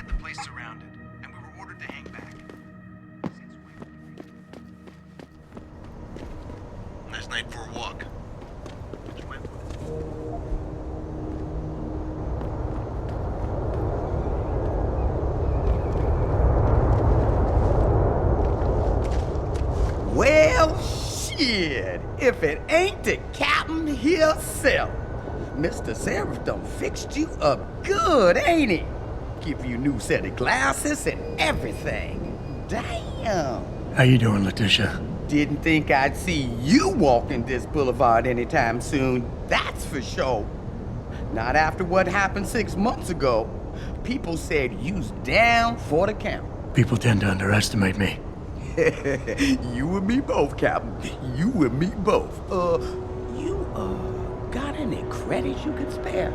had the place surrounded, and we were ordered to hang back. Nice night for a walk. Which way? Well, shit, if it ain't the captain himself. Mr. Seraph done fixed you up good, ain't he? Give you new set of glasses and everything. Damn. How you doing, Letitia? Didn't think I'd see you walking this boulevard anytime soon, that's for sure. Not after what happened 6 months ago. People said you's down for the count. People tend to underestimate me. You and me both, Captain. You and me both. You, got any credits you could spare?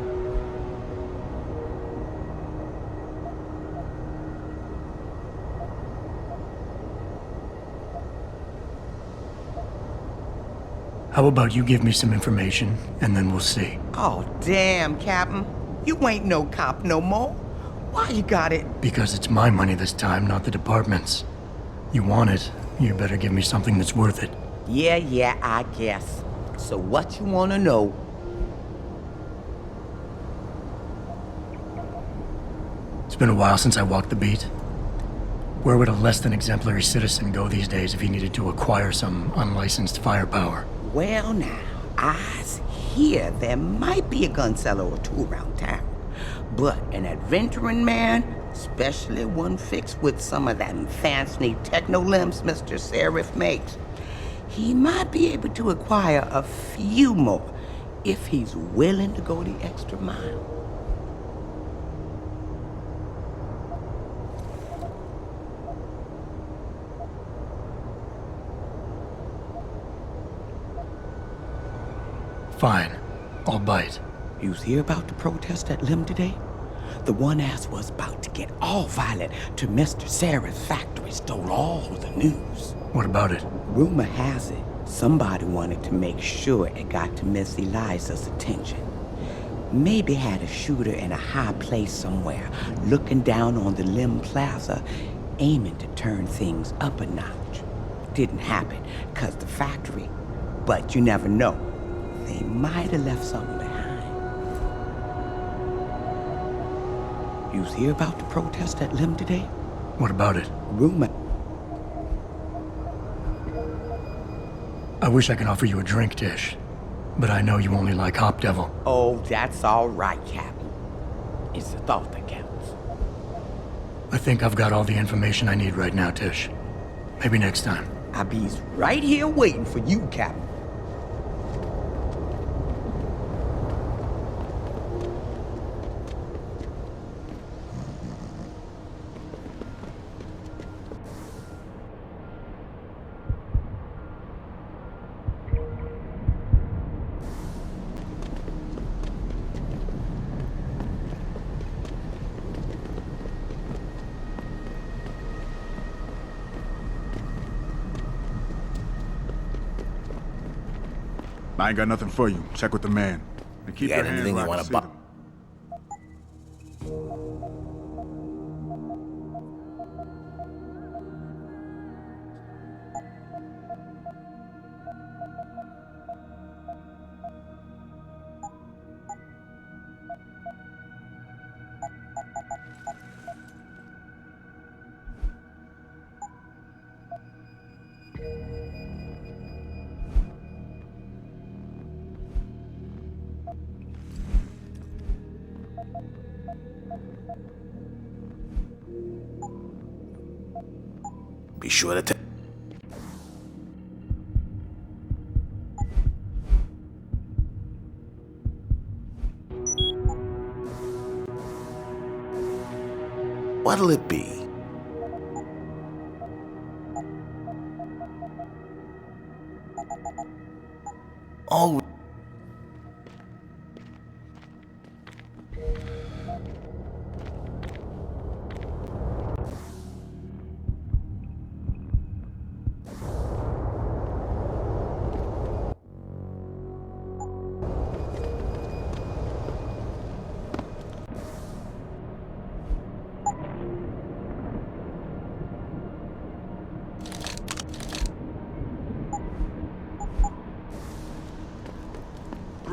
How about you give me some information, and then we'll see. Oh, damn, Captain. You ain't no cop no more. Why you got it? Because it's my money this time, not the department's. You want it, you better give me something that's worth it. Yeah, I guess. So what you wanna know? It's been a while since I walked the beat. Where would a less than exemplary citizen go these days if he needed to acquire some unlicensed firepower? Well now, I hear there might be a gun seller or two around town. But an adventuring man, especially one fixed with some of that fancy techno limbs Mr. Seraph makes, he might be able to acquire a few more if he's willing to go the extra mile. Fine, I'll bite. You hear about the protest at Lim today? The one ass was about to get all violent till Mr. Seraph's factory stole all the news. What about it? Rumor has it, somebody wanted to make sure it got to Miss Eliza's attention. Maybe had a shooter in a high place somewhere, looking down on the Lim Plaza, aiming to turn things up a notch. Didn't happen, 'cause the factory, but you never know. They might have left something behind. You hear about the protest at Lim today? What about it? Rumor. I wish I could offer you a drink, Tish. But I know you only like Hop Devil. Oh, that's all right, Captain. It's the thought that counts. I think I've got all the information I need right now, Tish. Maybe next time. I'll be right here waiting for you, Captain. I ain't got nothing for you. Check with the man. And keep You your got hands anything where you I wanna can see buy? them. Be sure to What'll it be? Oh.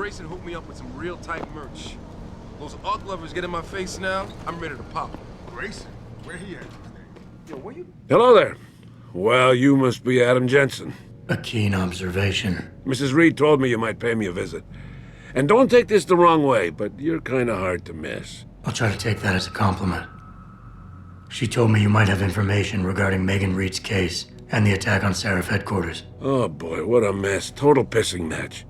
Grayson hooked me up with some real tight merch. Those arc lovers get in my face now, I'm ready to pop. Grayson? Where he at? Yo, where you? Hello there. Well, you must be Adam Jensen. A keen observation. Mrs. Reed told me you might pay me a visit. And don't take this the wrong way, but you're kind of hard to miss. I'll try to take that as a compliment. She told me you might have information regarding Megan Reed's case and the attack on Seraph headquarters. Oh boy, what a mess. Total pissing match.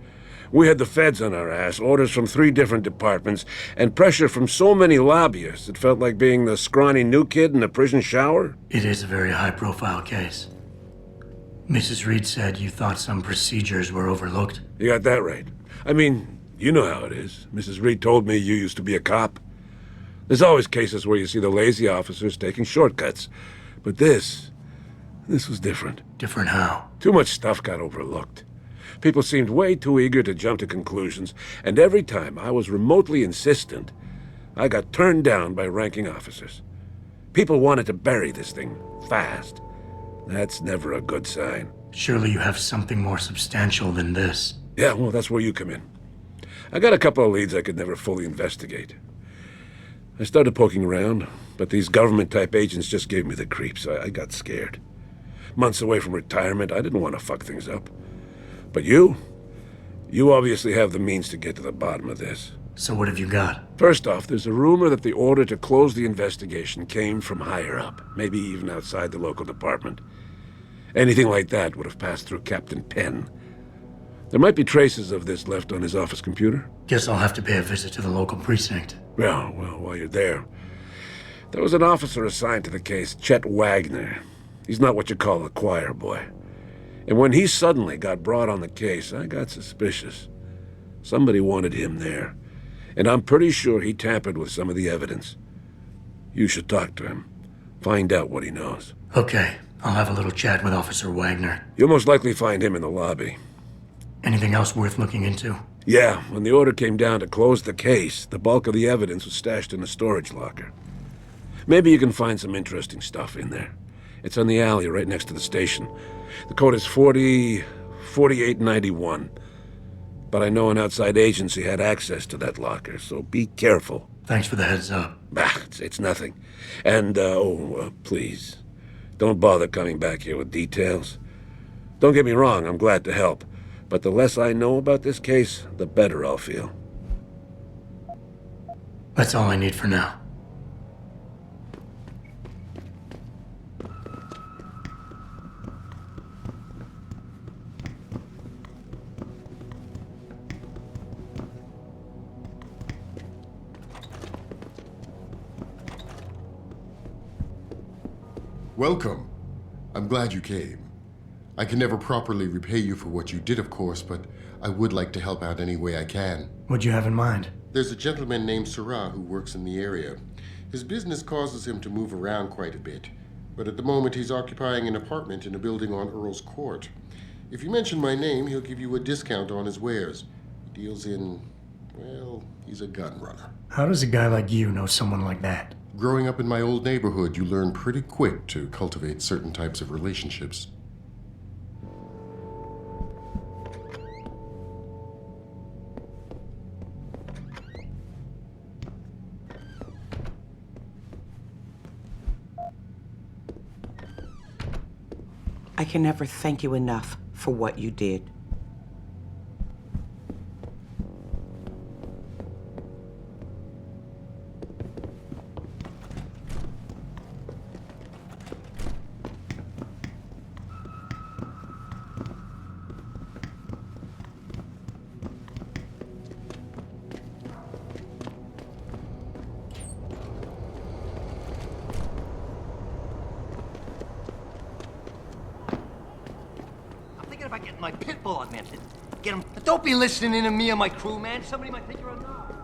We had the feds on our ass, orders from 3 different departments, and pressure from so many lobbyists it felt like being the scrawny new kid in a prison shower. It is a very high-profile case. Mrs. Reed said you thought some procedures were overlooked. You got that right. I mean, you know how it is. Mrs. Reed told me you used to be a cop. There's always cases where you see the lazy officers taking shortcuts. But this was different. Different how? Too much stuff got overlooked. People seemed way too eager to jump to conclusions, and every time I was remotely insistent, I got turned down by ranking officers. People wanted to bury this thing fast. That's never a good sign. Surely you have something more substantial than this. Yeah, well, that's where you come in. I got a couple of leads I could never fully investigate. I started poking around, but these government-type agents just gave me the creeps. I got scared. Months away from retirement, I didn't want to fuck things up. But you obviously have the means to get to the bottom of this. So what have you got? First off, there's a rumor that the order to close the investigation came from higher up, maybe even outside the local department. Anything like that would have passed through Captain Penn. There might be traces of this left on his office computer. Guess I'll have to pay a visit to the local precinct. Well, while you're there, there was an officer assigned to the case, Chet Wagner. He's not what you call a choir boy. And when he suddenly got brought on the case, I got suspicious. Somebody wanted him there. And I'm pretty sure he tampered with some of the evidence. You should talk to him. Find out what he knows. Okay, I'll have a little chat with Officer Wagner. You'll most likely find him in the lobby. Anything else worth looking into? Yeah, when the order came down to close the case, the bulk of the evidence was stashed in a storage locker. Maybe you can find some interesting stuff in there. It's on the alley right next to the station. The code is 4891. But I know an outside agency had access to that locker, so be careful. Thanks for the heads up. Bah, it's nothing. And, please, don't bother coming back here with details. Don't get me wrong, I'm glad to help. But the less I know about this case, the better I'll feel. That's all I need for now. Welcome. I'm glad you came. I can never properly repay you for what you did, of course, but I would like to help out any way I can. What'd you have in mind? There's a gentleman named Sarah who works in the area. His business causes him to move around quite a bit, but at the moment he's occupying an apartment in a building on Earl's Court. If you mention my name, he'll give you a discount on his wares. He deals in, well, he's a gun runner. How does a guy like you know someone like that? Growing up in my old neighborhood, you learn pretty quick to cultivate certain types of relationships. I can never thank you enough for what you did. About getting my pit bull augmented. Get him. Don't be listening to me and my crew, man. Somebody might think you're a dog.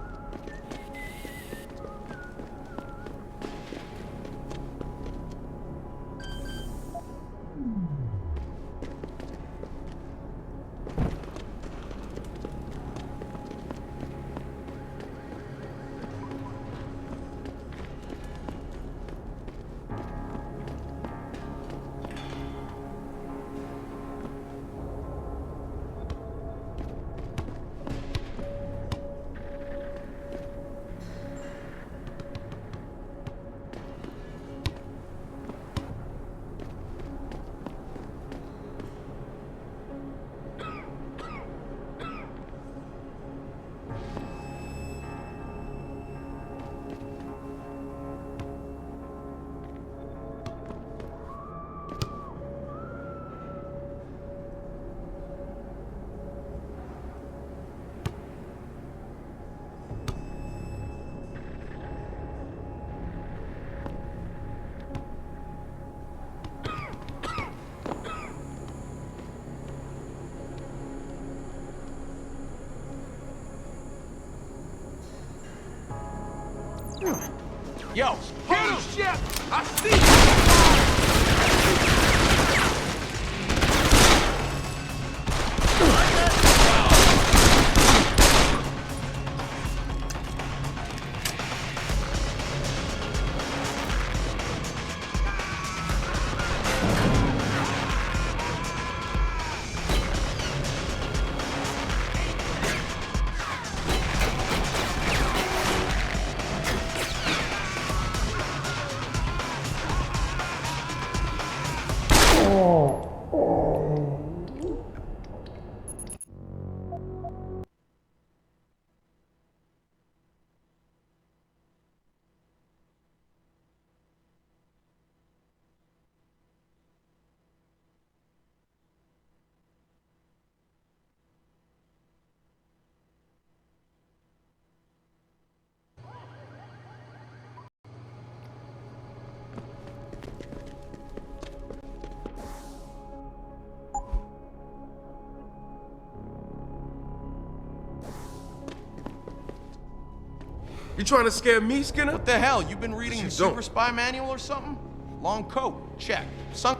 Yo, holy shit! I see you! You trying to scare me, Skinner? What the hell? You been reading You the Super don't. Spy Manual or something? Long coat, check. Sun.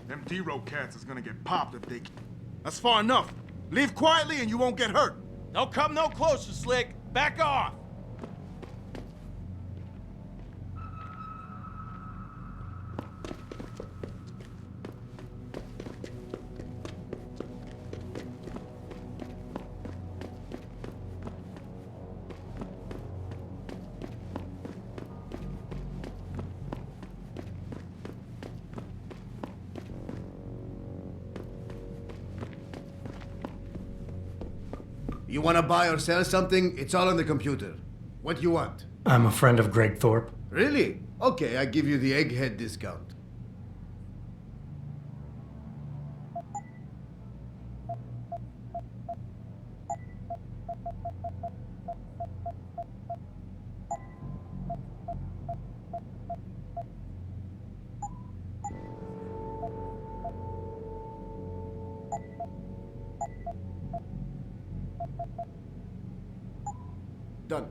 Them D-Row cats is gonna get popped if they... That's far enough. Leave quietly and you won't get hurt. Don't come no closer, Slick. Back off. You want to buy or sell something? It's all on the computer. What you want? I'm a friend of Greg Thorpe. Really? Okay, I give you the egghead discount. Done.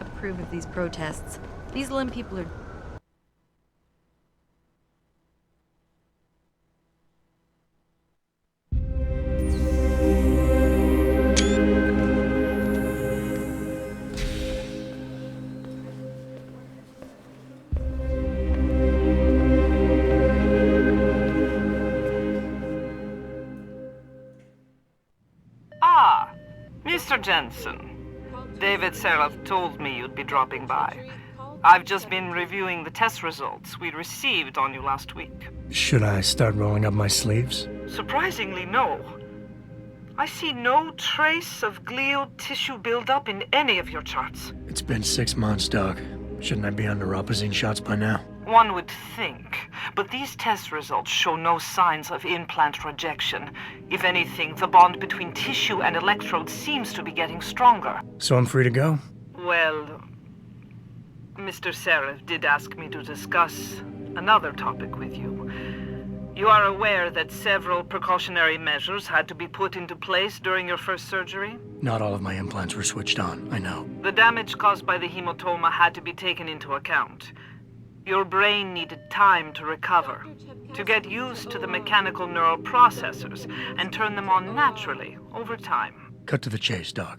Approve of these protests. These Lim people are... Ah, Mr. Jensen. David Seraph told me you'd be dropping by. I've just been reviewing the test results we received on you last week. Should I start rolling up my sleeves? Surprisingly, no. I see no trace of glial tissue buildup in any of your charts. It's been 6 months, Doc. Shouldn't I be under Rapazine shots by now? One would think, but these test results show no signs of implant rejection. If anything, the bond between tissue and electrodes seems to be getting stronger. So I'm free to go? Well, Mr. Seraph did ask me to discuss another topic with you. You are aware that several precautionary measures had to be put into place during your first surgery? Not all of my implants were switched on, I know. The damage caused by the hematoma had to be taken into account. Your brain needed time to recover, to get used to the mechanical neural processors and turn them on naturally over time. Cut to the chase, Doc.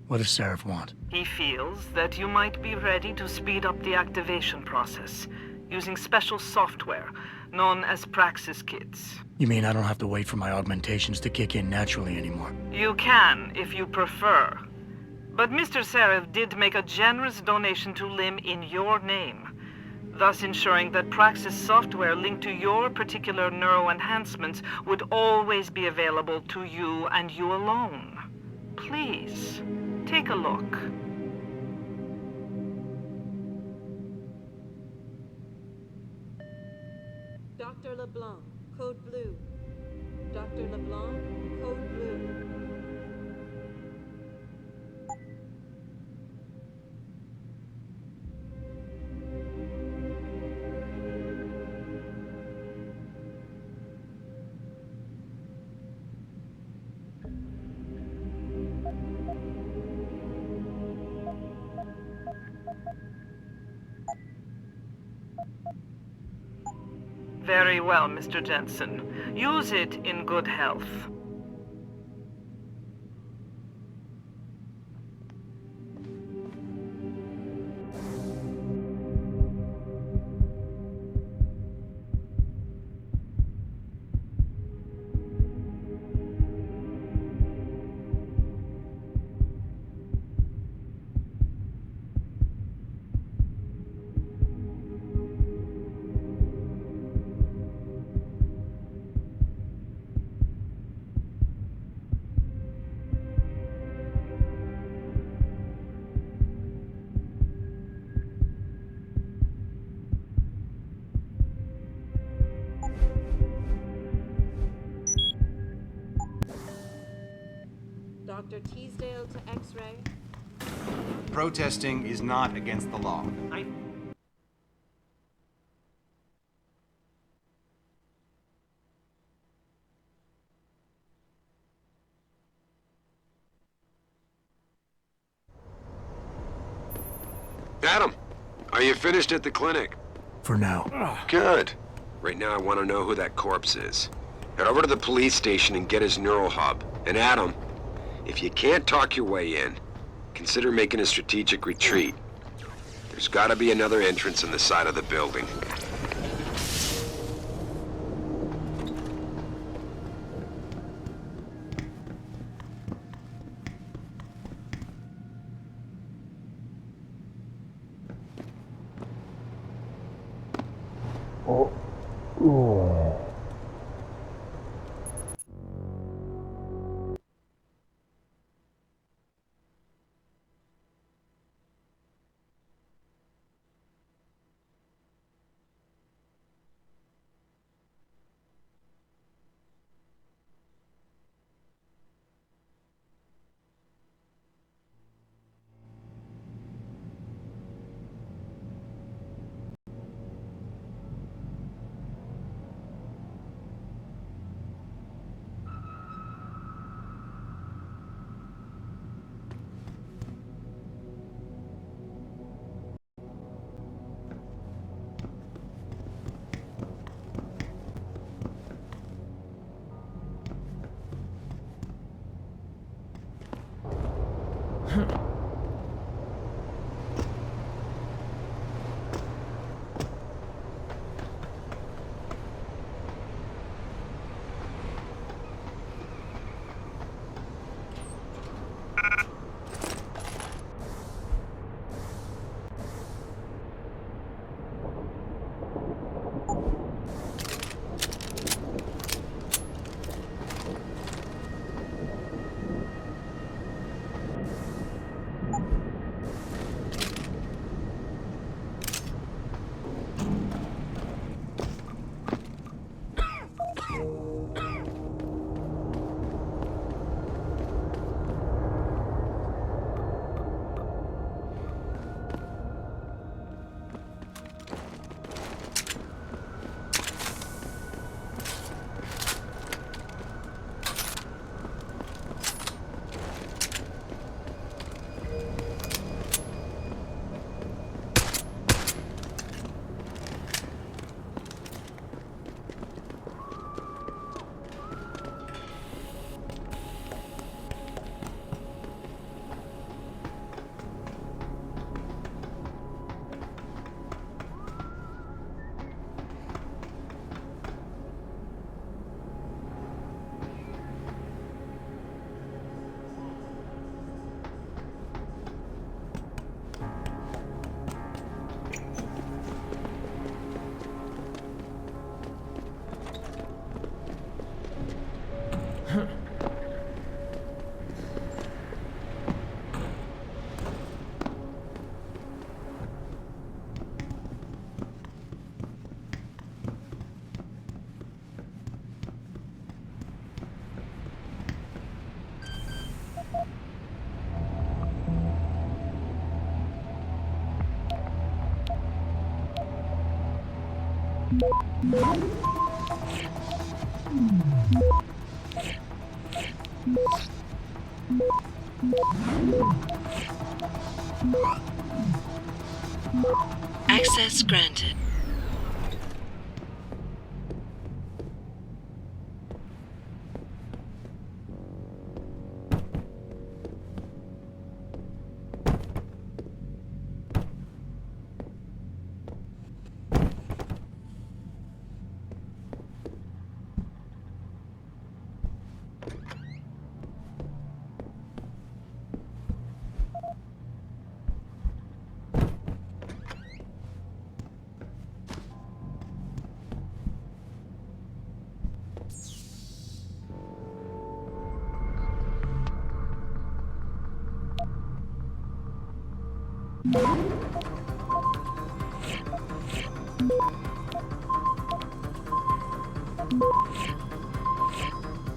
What does Seraph want? He feels that you might be ready to speed up the activation process using special software known as Praxis kits. You mean I don't have to wait for my augmentations to kick in naturally anymore? You can, if you prefer. But Mr. Seraph did make a generous donation to Lim in your name, thus ensuring that Praxis software linked to your particular neuro enhancements would always be available to you and you alone. Please, take a look. Dr. LeBlanc, code blue. Dr. LeBlanc, code blue. Very well, Mr. Jensen. Use it in good health. Dr. Teasdale to X-ray. Protesting is not against the law. Adam, are you finished at the clinic? For now. Good. Right now I want to know who that corpse is. Head over to the police station and get his neural hub. And Adam, if you can't talk your way in, consider making a strategic retreat. There's gotta be another entrance in the side of the building. Access granted.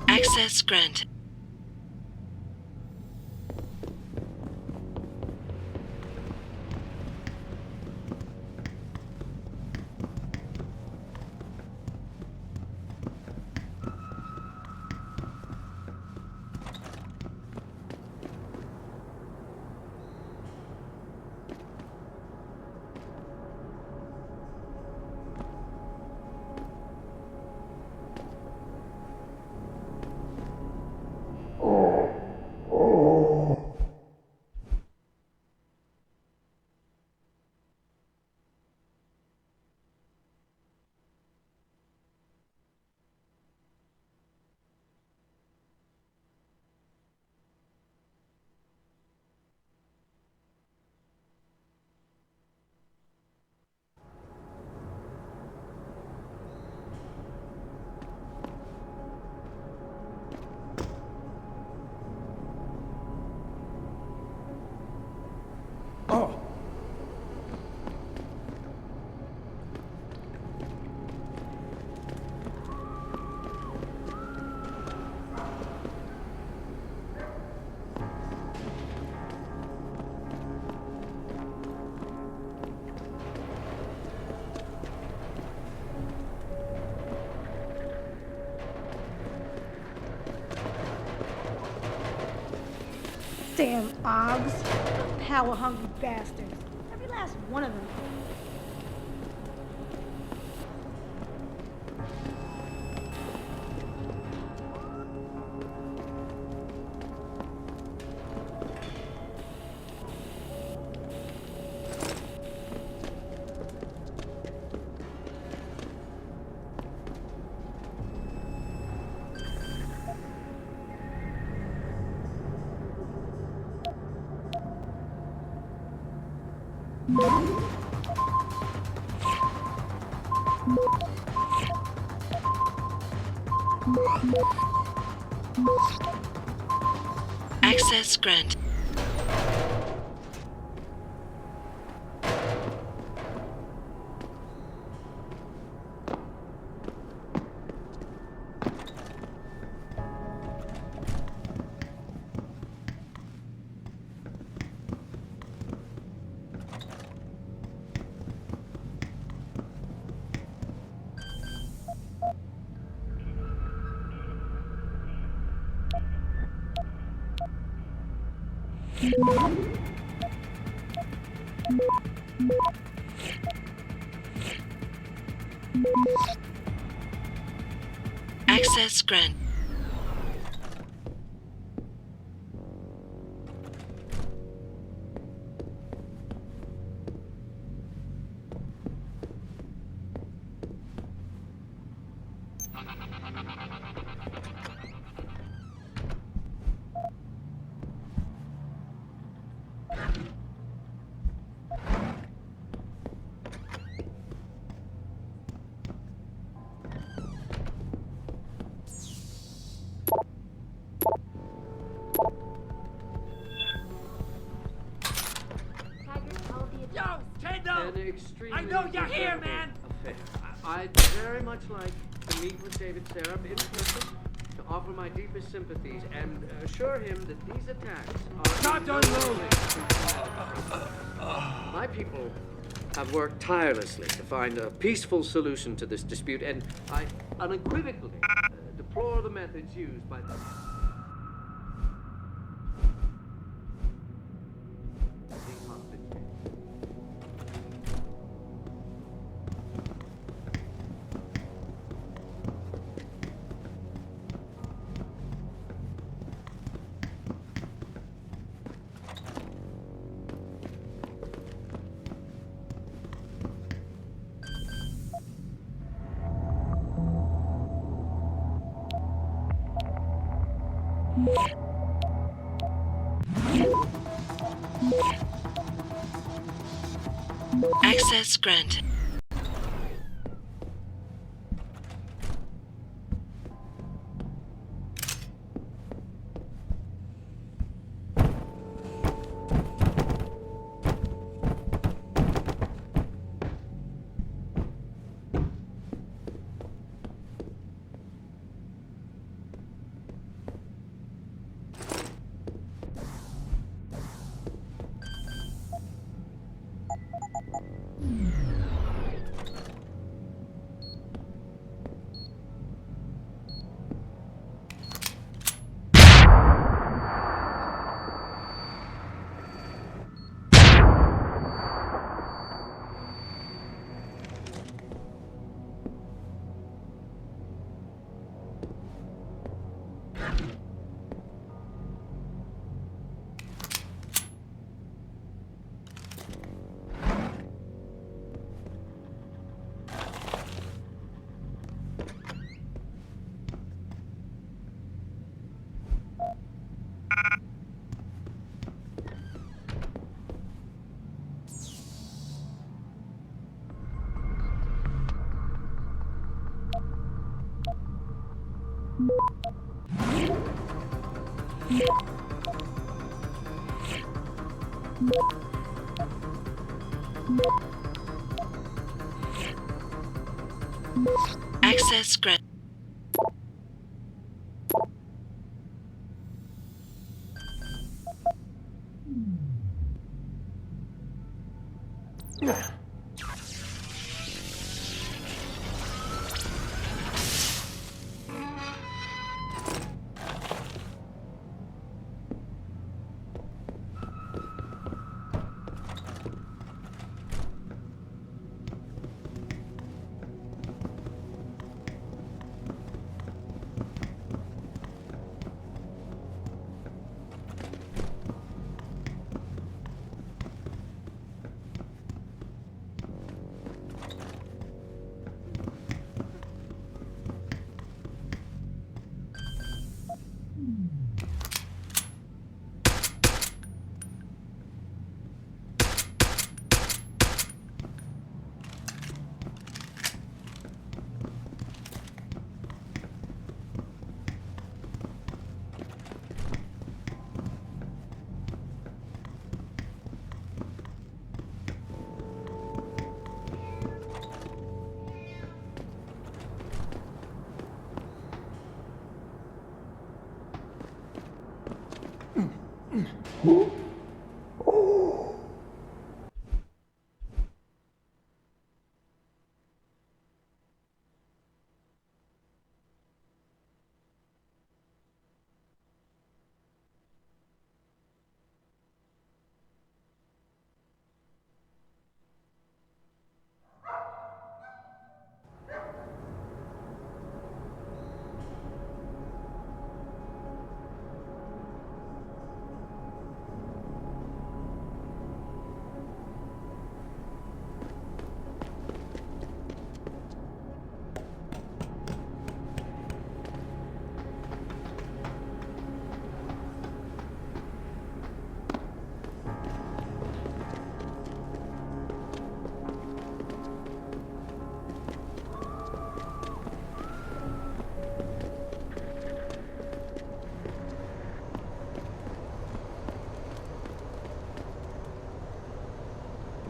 Access granted. Damn Ogs. Power-hungry bastards. Every last one of them. Access granted. Access granted. I know you're here, man! Affair. I'd very much like to meet with David Serap in person, to offer my deepest sympathies, and assure him that these attacks are... Not unloading! My people have worked tirelessly to find a peaceful solution to this dispute, and I unequivocally deplore the methods used by the... Access granted. Access granted.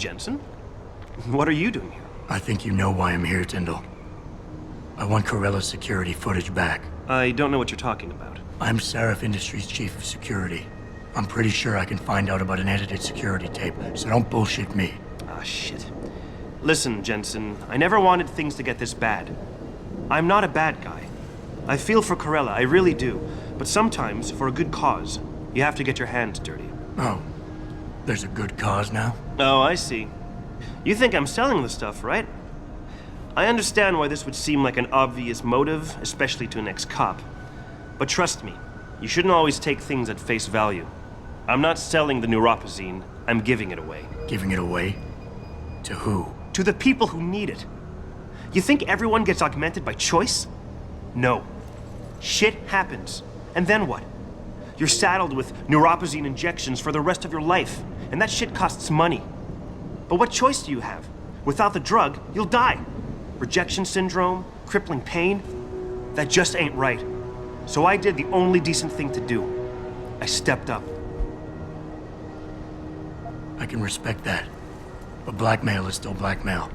Jensen? What are you doing here? I think you know why I'm here, Tyndall. I want Corella's security footage back. I don't know what you're talking about. I'm Seraph Industries' chief of security. I'm pretty sure I can find out about an edited security tape, so don't bullshit me. Ah, shit. Listen, Jensen, I never wanted things to get this bad. I'm not a bad guy. I feel for Corella, I really do. But sometimes, for a good cause, you have to get your hands dirty. Oh, there's a good cause now? Oh, I see. You think I'm selling the stuff, right? I understand why this would seem like an obvious motive, especially to an ex-cop. But trust me, you shouldn't always take things at face value. I'm not selling the neuropazine, I'm giving it away. Giving it away? To who? To the people who need it. You think everyone gets augmented by choice? No. Shit happens. And then what? You're saddled with neuropazine injections for the rest of your life, and that shit costs money. But what choice do you have? Without the drug, you'll die. Rejection syndrome, crippling pain. That just ain't right. So I did the only decent thing to do. I stepped up. I can respect that. But blackmail is still blackmail.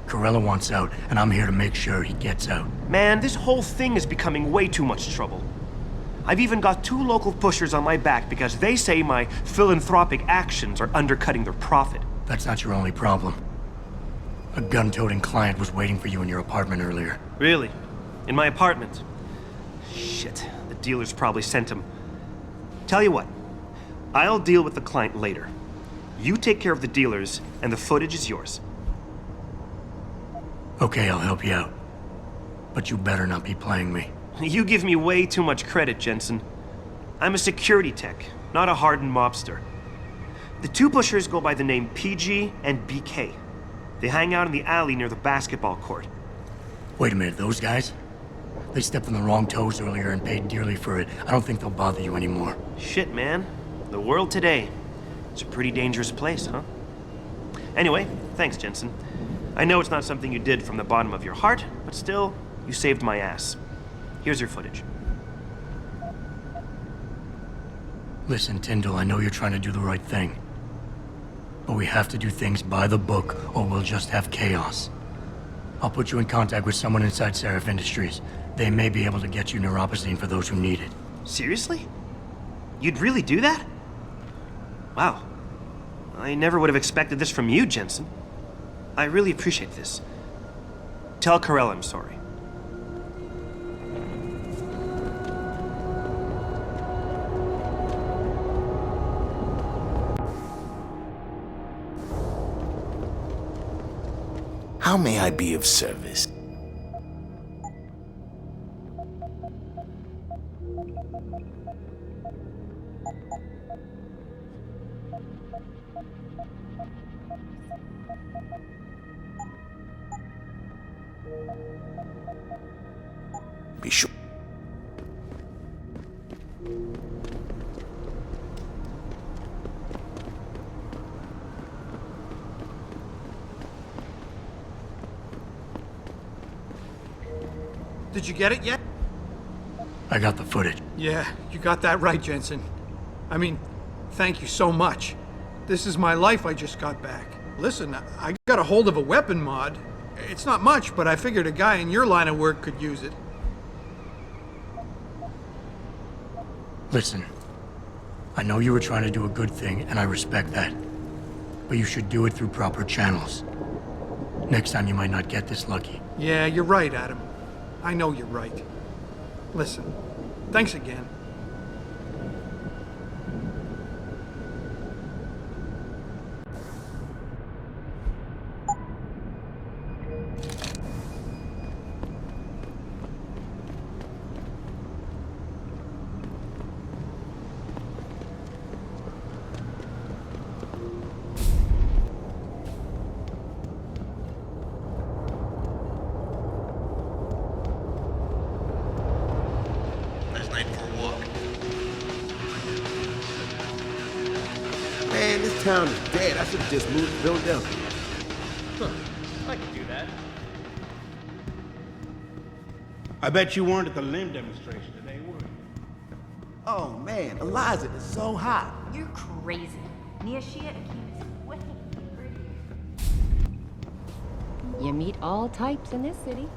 Corella wants out, and I'm here to make sure he gets out. Man, this whole thing is becoming way too much trouble. I've even got 2 local pushers on my back because they say my philanthropic actions are undercutting their profit. That's not your only problem. A gun-toting client was waiting for you in your apartment earlier. Really? In my apartment? Shit, the dealers probably sent him. Tell you what, I'll deal with the client later. You take care of the dealers, and the footage is yours. Okay, I'll help you out. But you better not be playing me. You give me way too much credit, Jensen. I'm a security tech, not a hardened mobster. The 2 pushers go by the name PG and BK. They hang out in the alley near the basketball court. Wait a minute, those guys? They stepped on the wrong toes earlier and paid dearly for it. I don't think they'll bother you anymore. Shit, man. The world today. It's a pretty dangerous place, huh? Anyway, thanks, Jensen. I know it's not something you did from the bottom of your heart, but still, you saved my ass. Here's your footage. Listen, Tyndall, I know you're trying to do the right thing. But we have to do things by the book, or we'll just have chaos. I'll put you in contact with someone inside Seraph Industries. They may be able to get you neuropazine for those who need it. Seriously? You'd really do that? Wow. I never would have expected this from you, Jensen. I really appreciate this. Tell Corella I'm sorry. How may I be of service? Be sure. Did you get it yet? I got the footage. Yeah, you got that right, Jensen. I mean, thank you so much. This is my life I just got back. Listen, I got a hold of a weapon mod. It's not much, but I figured a guy in your line of work could use it. Listen, I know you were trying to do a good thing, and I respect that. But you should do it through proper channels. Next time you might not get this lucky. Yeah, you're right, Adam. I know you're right. Listen, thanks again. Nice night for a walk. Man, this town is dead. I should have just moved to Philadelphia. I could do that. I bet you weren't at the limb demonstration today, were you? Oh man, Eliza is so hot. You're crazy. Nia Shia Akeem is way prettier. You meet all types in this city.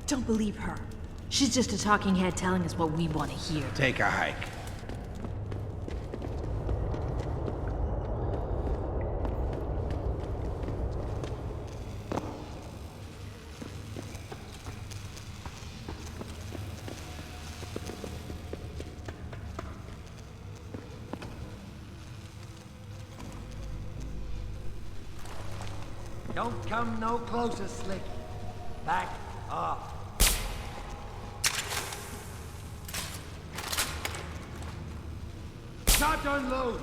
Don't believe her. She's just a talking head telling us what we want to hear. Take a hike. Don't come no closer, Slick. Back off. Start to unload.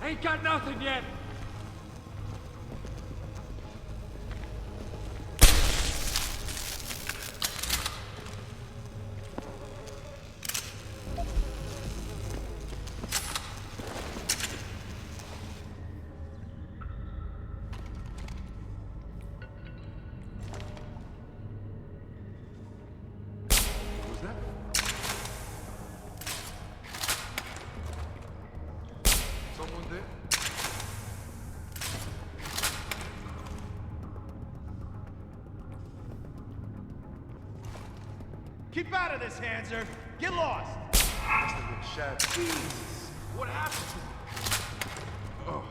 Ain't got nothing yet. Someone there? Keep out of this, Hanser. Get lost. Must have been Shad. Jesus. What happened to me? Oh.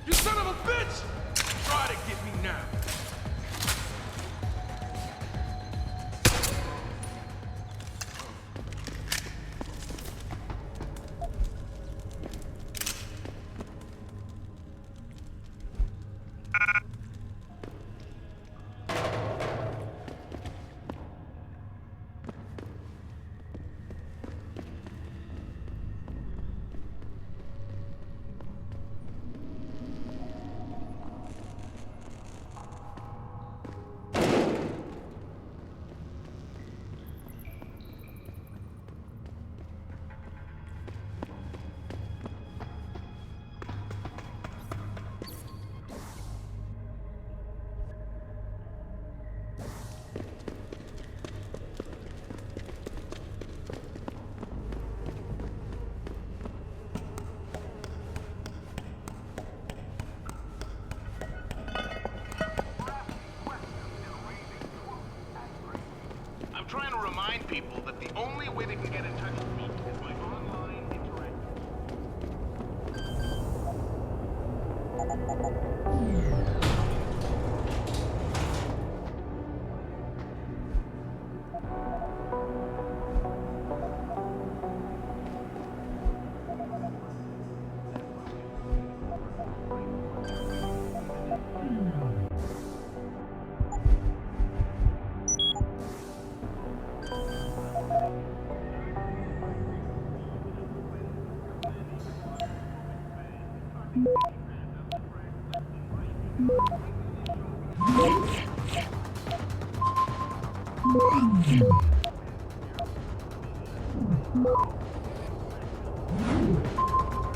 You son of a bitch! Try to get me now. I'm trying to remind people that the only way they can get in touch with me is by online interaction.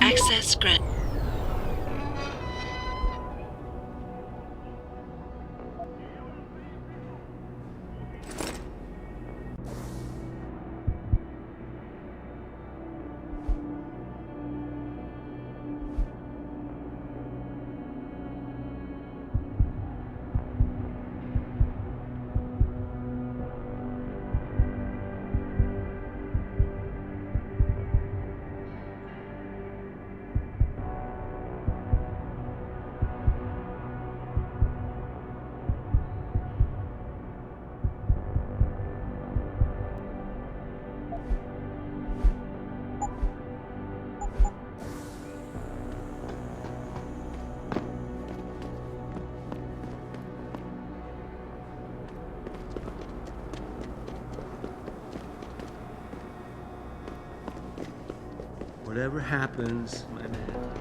Access granted. Whatever happens, my man.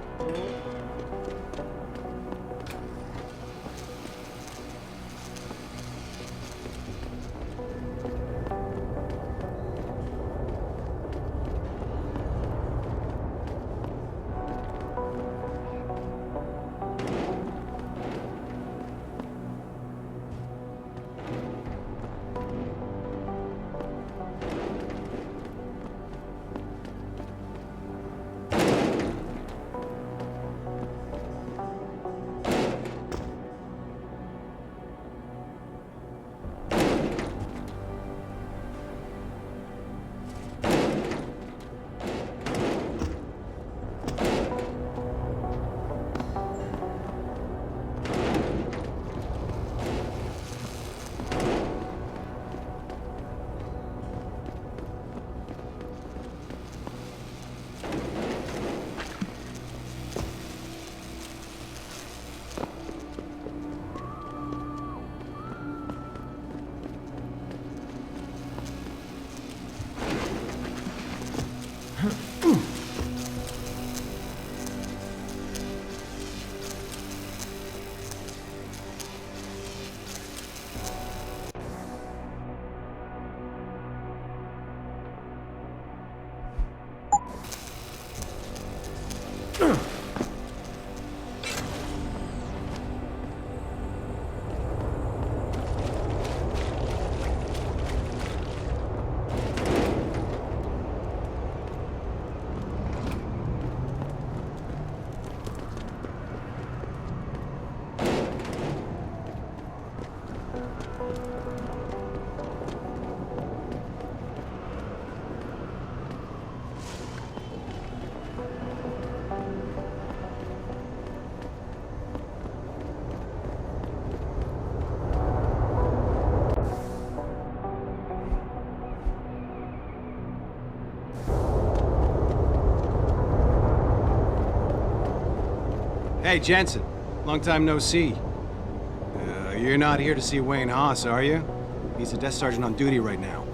Hey, Jensen. Long time no see. You're not here to see Wayne Haas, are you? He's a desk sergeant on duty right now.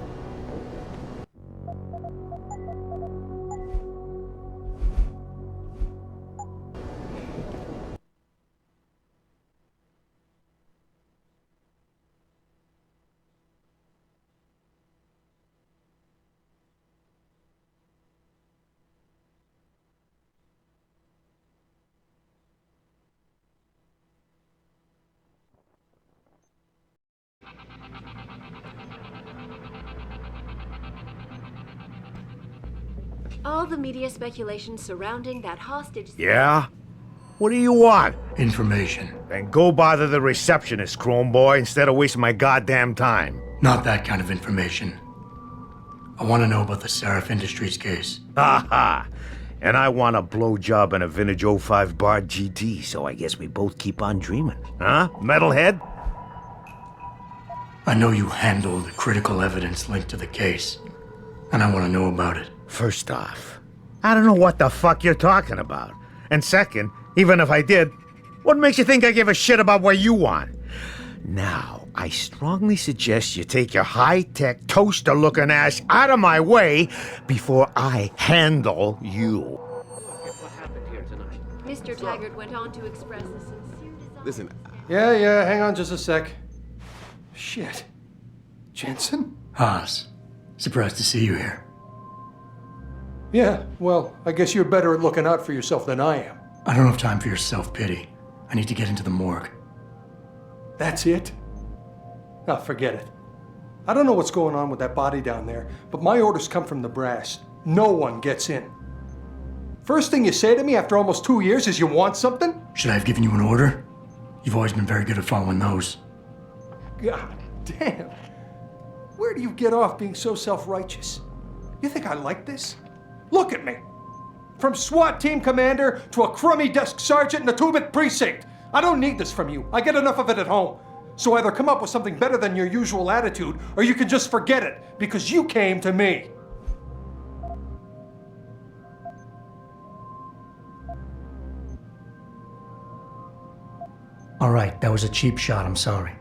All the media speculation surrounding that hostage... Yeah? What do you want? Information. Then go bother the receptionist, Chrome Boy, instead of wasting my goddamn time. Not that kind of information. I want to know about the Seraph Industries case. Ha ha! And I want a blowjob and a vintage 05 Bard GT, so I guess we both keep on dreaming. Huh, metalhead? I know you handled critical evidence linked to the case, and I want to know about it. First off, I don't know what the fuck you're talking about. And second, even if I did, what makes you think I give a shit about what you want? Now, I strongly suggest you take your high-tech, toaster-looking ass out of my way before I handle you. Mr. Taggart went on to express a sincere desire... Listen, Yeah, hang on just a sec. Shit. Jensen? Haas, surprised to see you here. Yeah, well, I guess you're better at looking out for yourself than I am. I don't have time for your self-pity. I need to get into the morgue. That's it? Oh, forget it. I don't know what's going on with that body down there, but my orders come from the brass. No one gets in. First thing you say to me after almost 2 years is you want something? Should I have given you an order? You've always been very good at following those. God damn. Where do you get off being so self-righteous? You think I like this? Look at me. From SWAT team commander to a crummy desk sergeant in the 2-bit precinct. I don't need this from you. I get enough of it at home. So either come up with something better than your usual attitude, or you can just forget it, because you came to me. All right, that was a cheap shot, I'm sorry.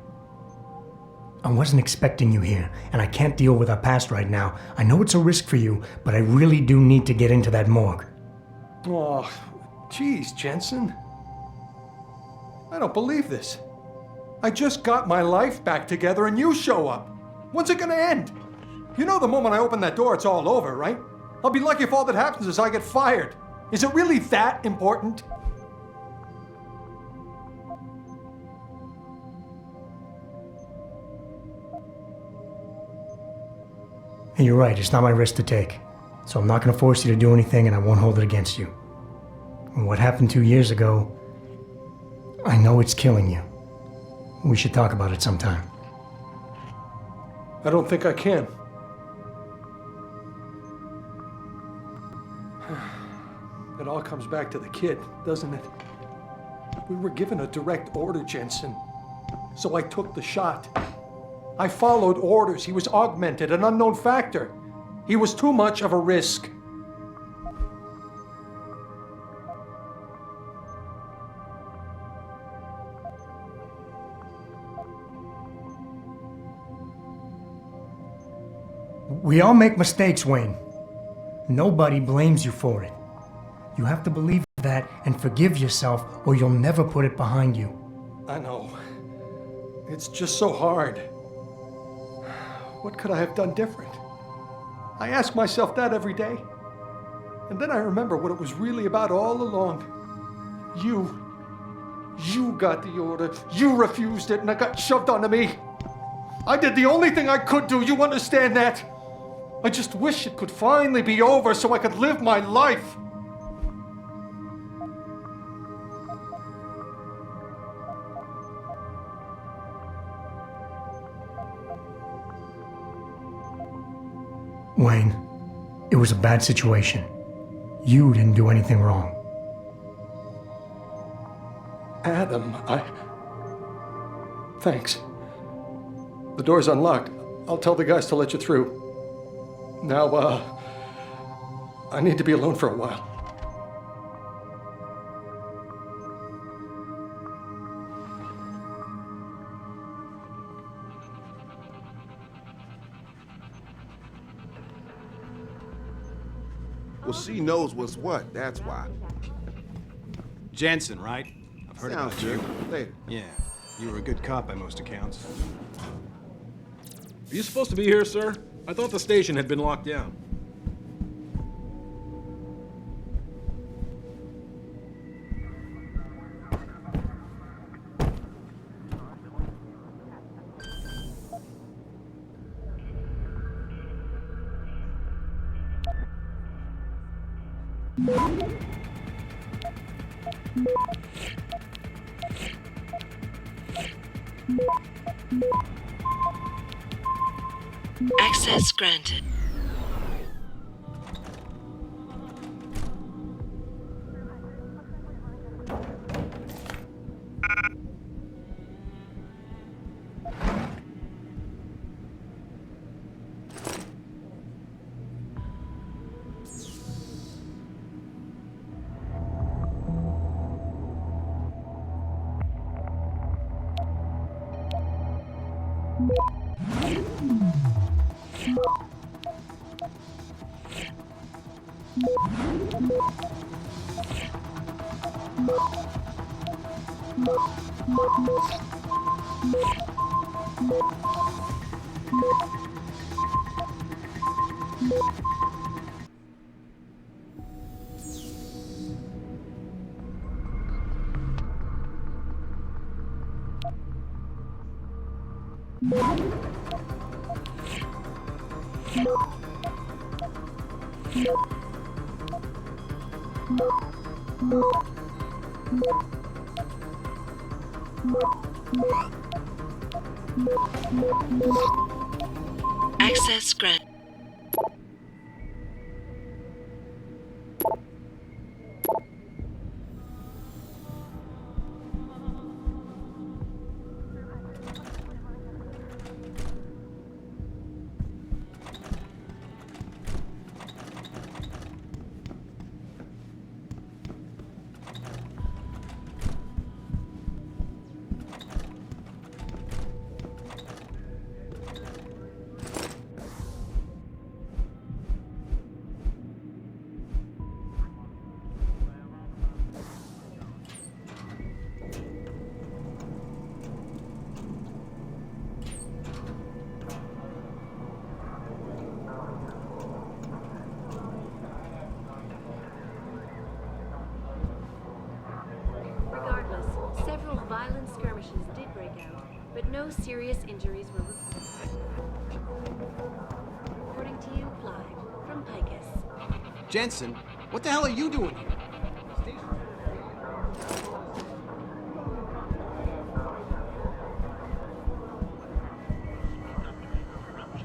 I wasn't expecting you here, and I can't deal with our past right now. I know it's a risk for you, but I really do need to get into that morgue. Oh, geez, Jensen. I don't believe this. I just got my life back together and you show up. When's it gonna end? You know the moment I open that door, it's all over, right? I'll be lucky if all that happens is I get fired. Is it really that important? And you're right, it's not my risk to take. So I'm not going to force you to do anything, and I won't hold it against you. And what happened 2 years ago, I know it's killing you. We should talk about it sometime. I don't think I can. It all comes back to the kid, doesn't it? We were given a direct order, Jensen. So I took the shot. I followed orders. He was augmented, an unknown factor. He was too much of a risk. We all make mistakes, Wayne. Nobody blames you for it. You have to believe that and forgive yourself, or you'll never put it behind you. I know. It's just so hard. What could I have done different? I ask myself that every day. And then I remember what it was really about all along. You got the order. You refused it and it got shoved onto me. I did the only thing I could do. You understand that? I just wish it could finally be over so I could live my life. Wayne, it was a bad situation. You didn't do anything wrong. Adam, Thanks. The door's unlocked. I'll tell the guys to let you through. Now, I need to be alone for a while. Well, she knows what's what, that's why. Jensen, right? I've heard Sounds about you. good. Later. Yeah, you were a good cop by most accounts. Are you supposed to be here, sir? I thought the station had been locked down. Access granted. Access granted. Regardless, several violent skirmishes did break out, but no serious injuries were reported. Reporting to you live from Picus. Jensen, what the hell are you doing here?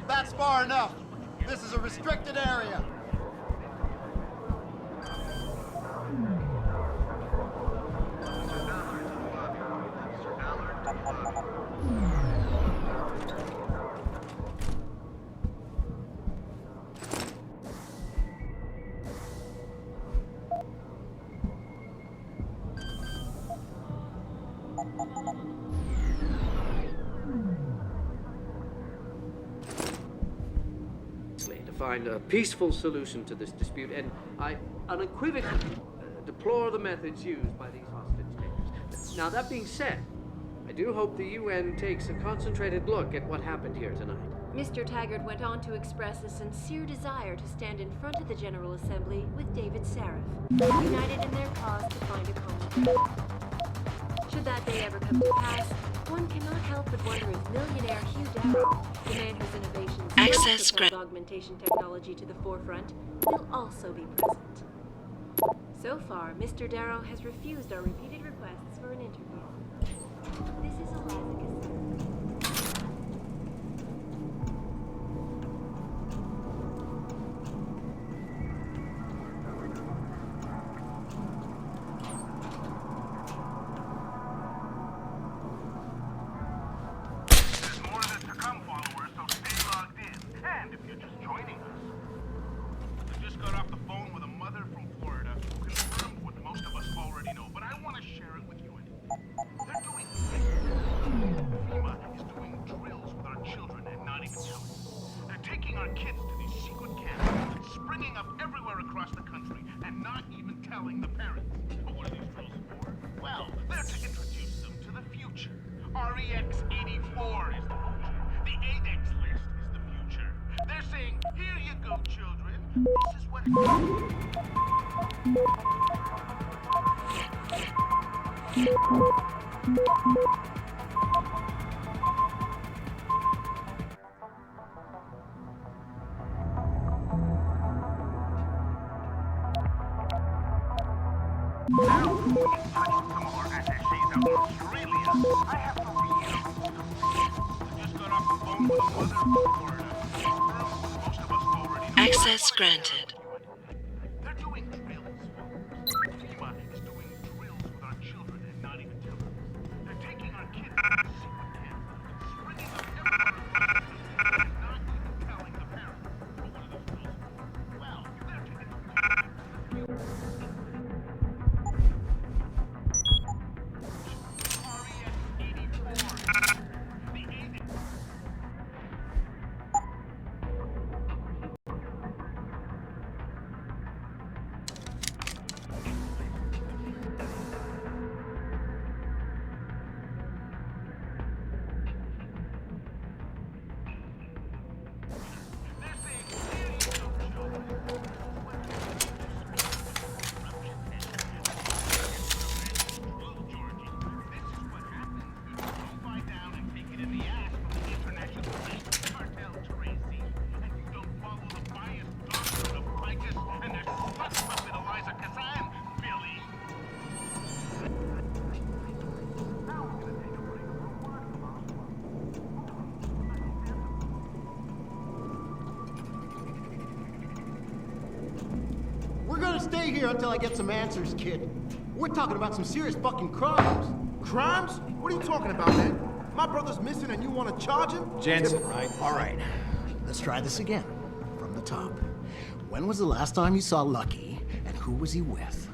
That's far enough. This is a restricted area. To find a peaceful solution to this dispute, and I unequivocally deplore the methods used by these hostage takers. Now, that being said, I do hope the UN takes a concentrated look at what happened here tonight. Mr. Taggart went on to express a sincere desire to stand in front of the General Assembly with David Sarif, united in their cause to find a common ground. Should that day ever come to pass, one cannot help but wonder if millionaire Hugh Darrow, the man whose innovations Access propelled augmentation technology to the forefront, will also be present. So far, Mr. Darrow has refused our repeated requests for an interview. This is Eliza Cassell. There's more of this to come, followers, so stay logged in. And if you're just joining us, I just got off the phone with a mother from Florida who confirmed what most of us already know, but I want to share it with you anyway. They're doing FEMA is doing drills with our children and not even telling us. They're taking our kids to these secret camps and springing up everywhere across the country and not even telling the parents. But what are these drills for? Well, they're to introduce them to the future. REX 84 is the future. The ADEX list is the future. They're saying, here you go, children. This is what Access granted. they're doing drills. FEMA is doing drills with our children and not even telling us. They're taking our kids to the secret camp and springing up everywhere and not even telling the parents. But what are those drills for? Well, they're to stay here until I get some answers, kid. We're talking about some serious fucking crimes. Crimes? What are you talking about, man? My brother's missing and you want to charge him? Jensen, right? All right, let's try this again, from the top. When was the last time you saw Lucky, and who was he with?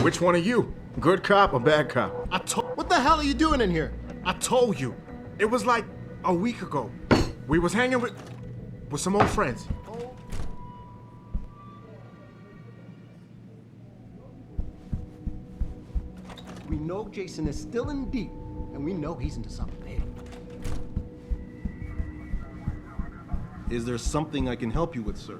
Which one are you? Good cop or bad cop? What the hell are you doing in here? I told you. It was like a week ago. We was hanging with some old friends. We know Jason is still in deep, and we know he's into something big. Is there something I can help you with, sir?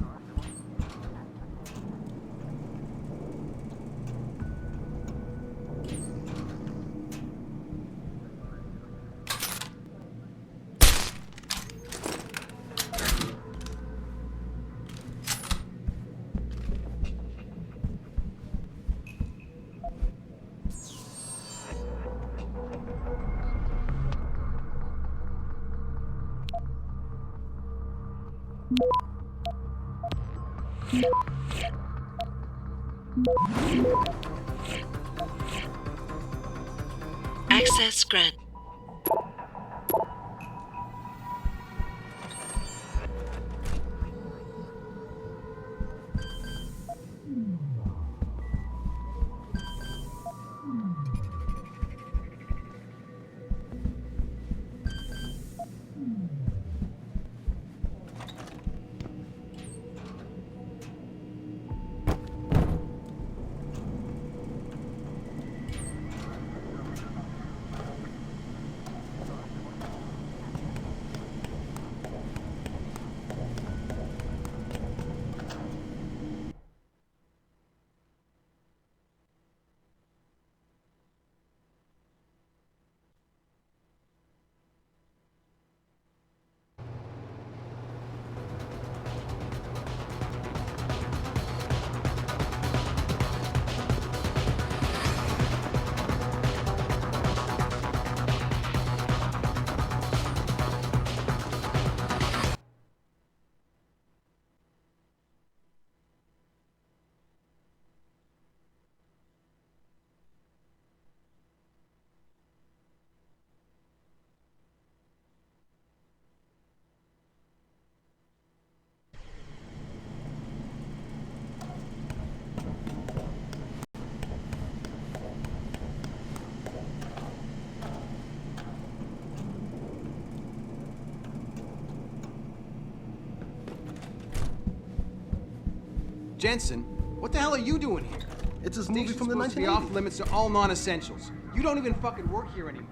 Access granted. Jensen, what the hell are you doing here? It's a movie from the 1980s. The off limits to all non-essentials. You don't even fucking work here anymore.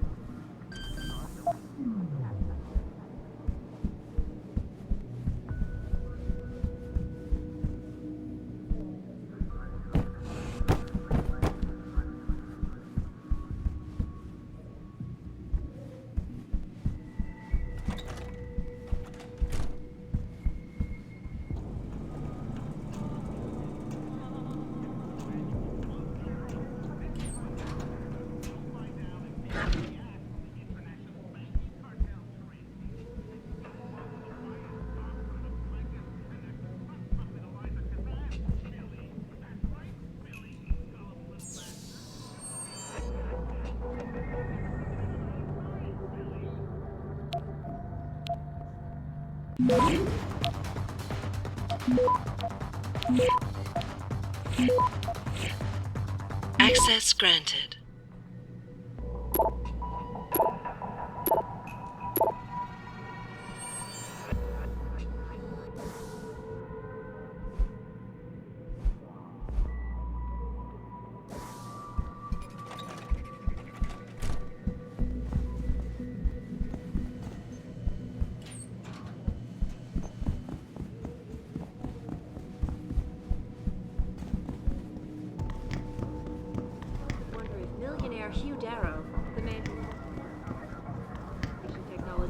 Access granted.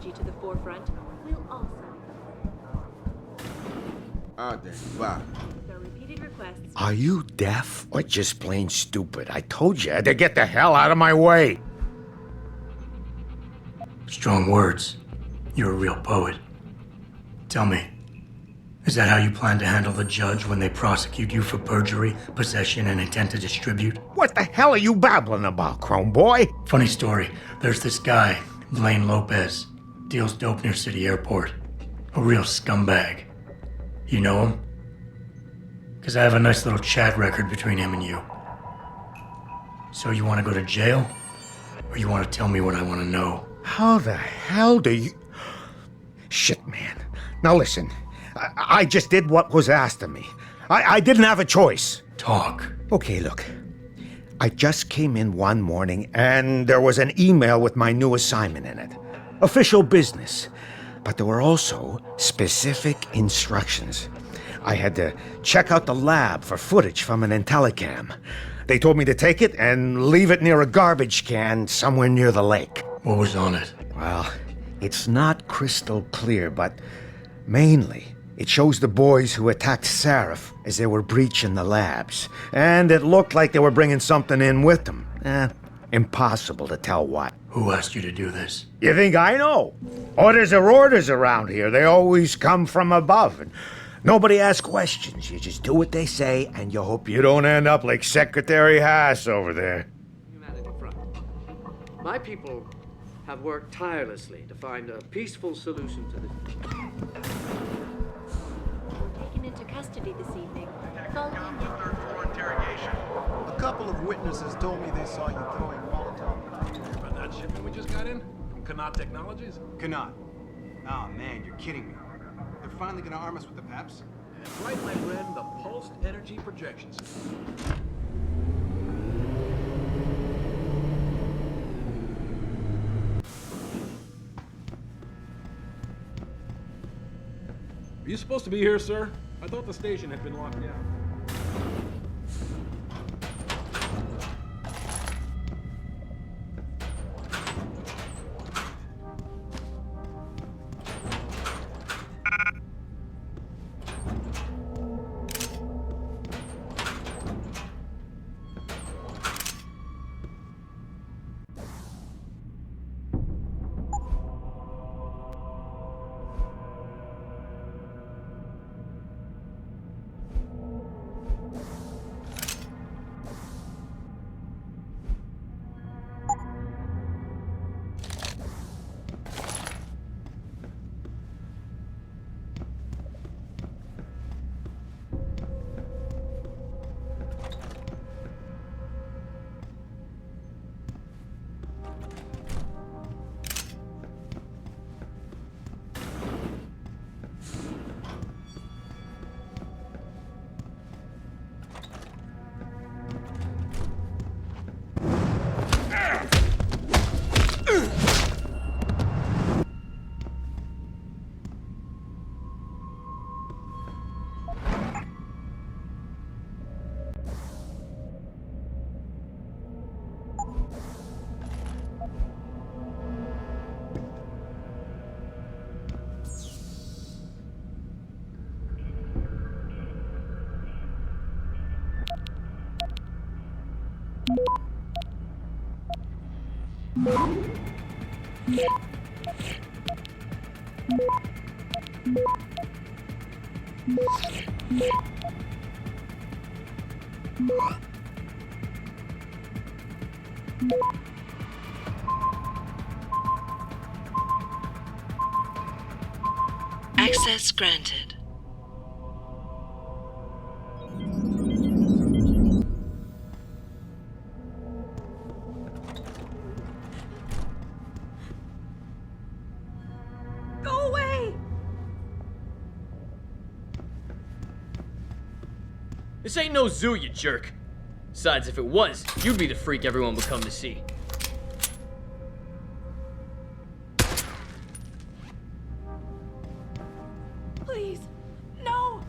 To the forefront, will also. Ah, then, bye. The repeated requests. Are you deaf or just plain stupid? I told you to get the hell out of my way. Strong words. You're a real poet. Tell me, Is that how you plan to handle the judge when they prosecute you for perjury, possession, and intent to distribute? What the hell are you babbling about, Chrome Boy? Funny story. There's this guy, Blaine Lopez. Deals dope near City Airport. A real scumbag. You know him? Because I have a nice little chat record between him and you. So you want to go to jail? Or you want to tell me what I want to know? How the hell do you... Shit, man. Now listen, I just did what was asked of me. I didn't have a choice. Talk. Okay, look. I just came in one morning and there was an email with my new assignment in it. Official business. But there were also specific instructions. I had to check out the lab for footage from an Intellicam. They told me to take it and leave it near a garbage can somewhere near the lake. What was on it? Well, it's not crystal clear, but mainly it shows the boys who attacked Sarif as they were breaching the labs. And it looked like they were bringing something in with them. Impossible to tell what. Who asked you to do this? You think I know? Orders are orders around here. They always come from above. And nobody asks questions. You just do what they say, and you hope you don't end up like Secretary Haas over there. Humanity Front. My people have worked tirelessly to find a peaceful solution to this. We're taken into custody this evening. Following Third floor interrogation. A couple of witnesses told me they saw you throwing Molotov. About that shipment we just got in? From Kanat Technologies? Kanat. Oh man, you're kidding me. They're finally gonna arm us with the PAPs? That's right, my friend, the pulsed energy projection system. Are you supposed to be here, sir? I thought the station had been locked down. Access granted. Go away! This ain't no zoo, you jerk. Besides, if it was, you'd be the freak everyone would come to see. Please, no!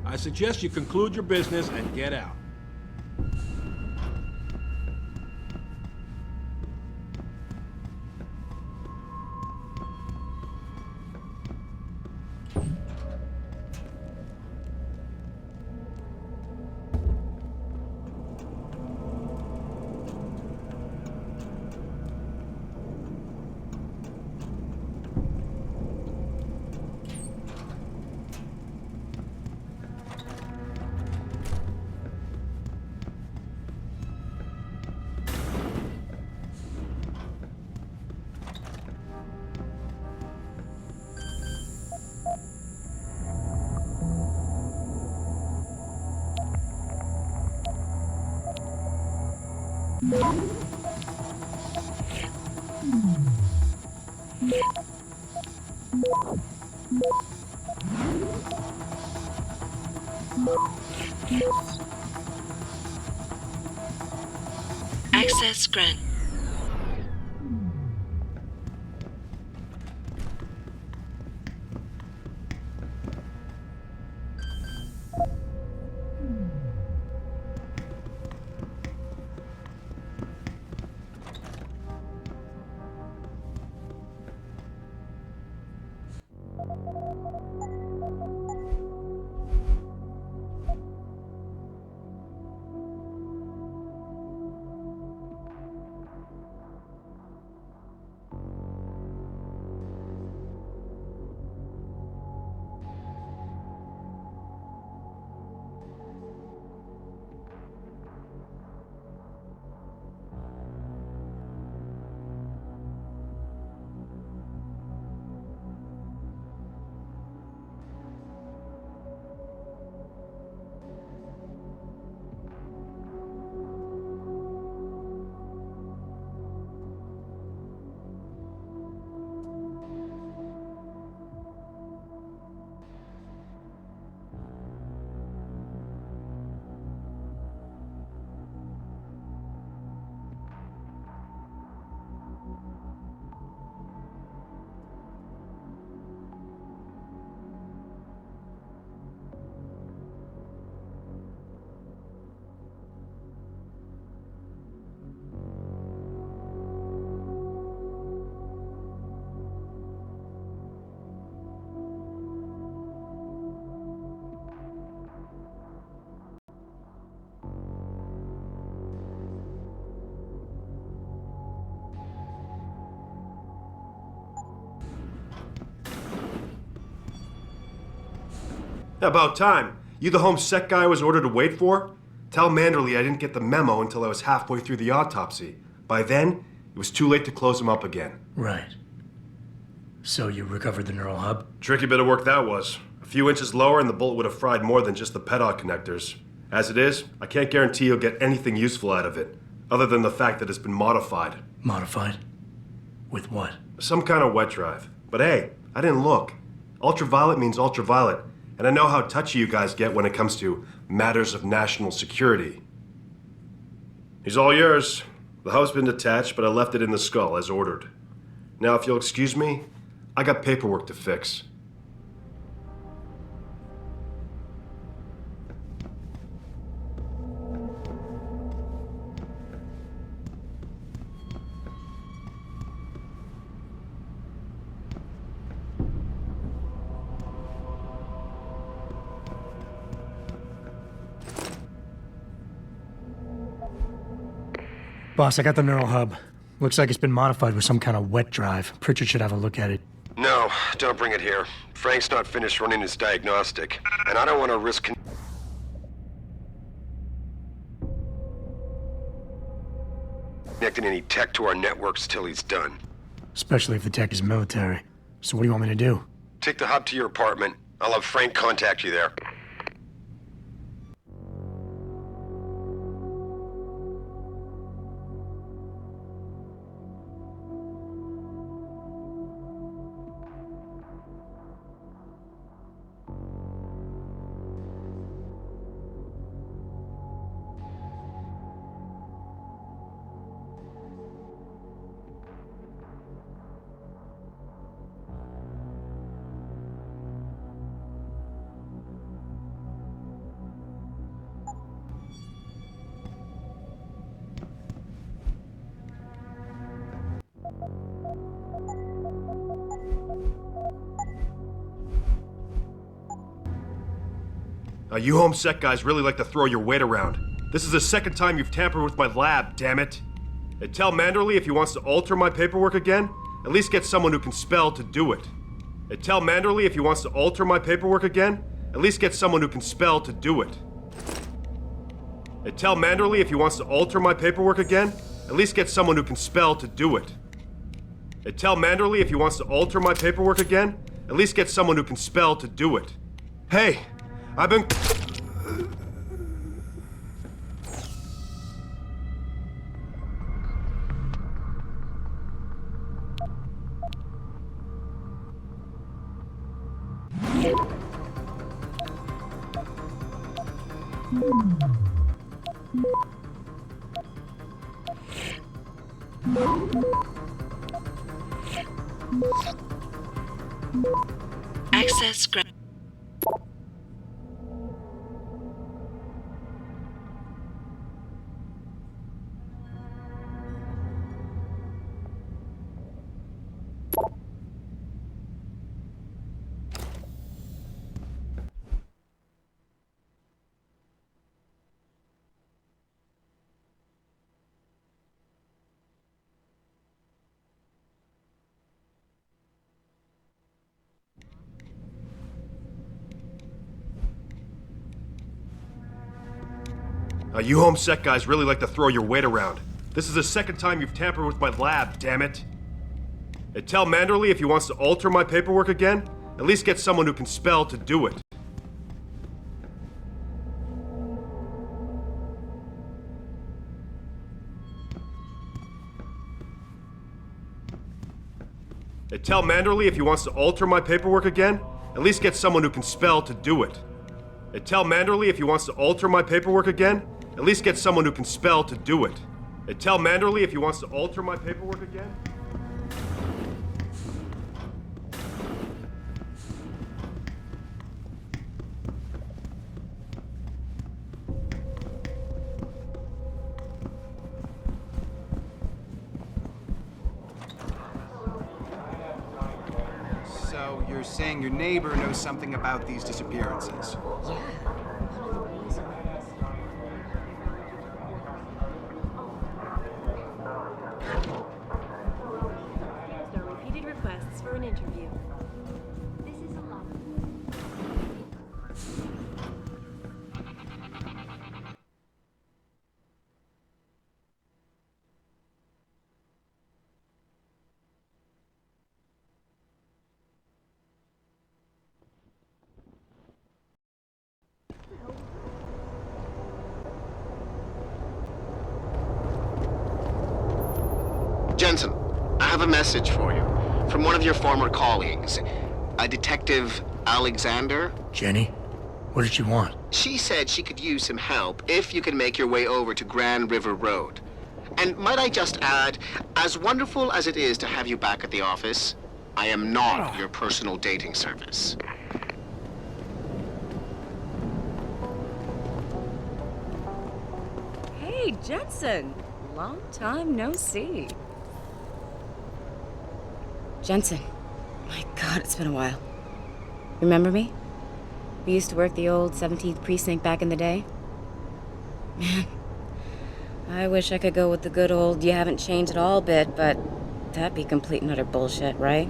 I suggest you conclude your business and get out. Access granted. About time. You the home sec guy I was ordered to wait for? Tell Manderley I didn't get the memo until I was halfway through the autopsy. By then, it was too late to close him up again. Right. So you recovered the neural hub? Tricky bit of work that was. A few inches lower and the bullet would have fried more than just the pedal connectors. As it is, I can't guarantee you'll get anything useful out of it, other than the fact that it's been modified. Modified? With what? Some kind of wet drive. But hey, I didn't look. Ultraviolet means ultraviolet. And I know how touchy you guys get when it comes to matters of national security. He's all yours. The hub's been detached, but I left it in the skull as ordered. Now, if you'll excuse me, I got paperwork to fix. Boss, I got the neural hub. Looks like it's been modified with some kind of wet drive. Pritchard should have a look at it. No, don't bring it here. Frank's not finished running his diagnostic, and I don't want to risk connecting any tech to our networks till he's done. Especially if the tech is military. So what do you want me to do? Take the hub to your apartment. I'll have Frank contact you there. You home sec guys really like to throw your weight around. This is the second time you've tampered with my lab, damn it. And tell Manderley if he wants to alter my paperwork again, at least get someone who can spell to do it. And tell Manderley if he wants to alter my paperwork again, at least get someone who can spell to do it. And tell Manderley if he wants to alter my paperwork again, at least get someone who can spell to do it. And tell Manderley if he wants to alter my paperwork again, at least get someone who can spell to do it. Hey, I've been... Access granted. You homesec guys really like to throw your weight around. This is the second time you've tampered with my lab, damn it. And tell Manderley if he wants to alter my paperwork again, at least get someone who can spell to do it. And tell Manderley if he wants to alter my paperwork again, at least get someone who can spell to do it. And tell Manderley if he wants to alter my paperwork again, at least get someone who can spell to do it. And tell Manderley if he wants to alter my paperwork again. So you're saying your neighbor knows something about these disappearances? Yeah. Repeated requests for an interview. This is a lot. Jensen, I have a message for you. From one of your former colleagues, a Detective Alexander. Jenny? What did she want? She said she could use some help if you can make your way over to Grand River Road. And might I just add, as wonderful as it is to have you back at the office, I am not your personal dating service. Hey, Jensen. Long time no see. Jensen. My God, it's been a while. Remember me? We used to work the old 17th precinct back in the day. Man, I wish I could go with the good old you haven't changed at all bit, but that'd be complete and utter bullshit, right?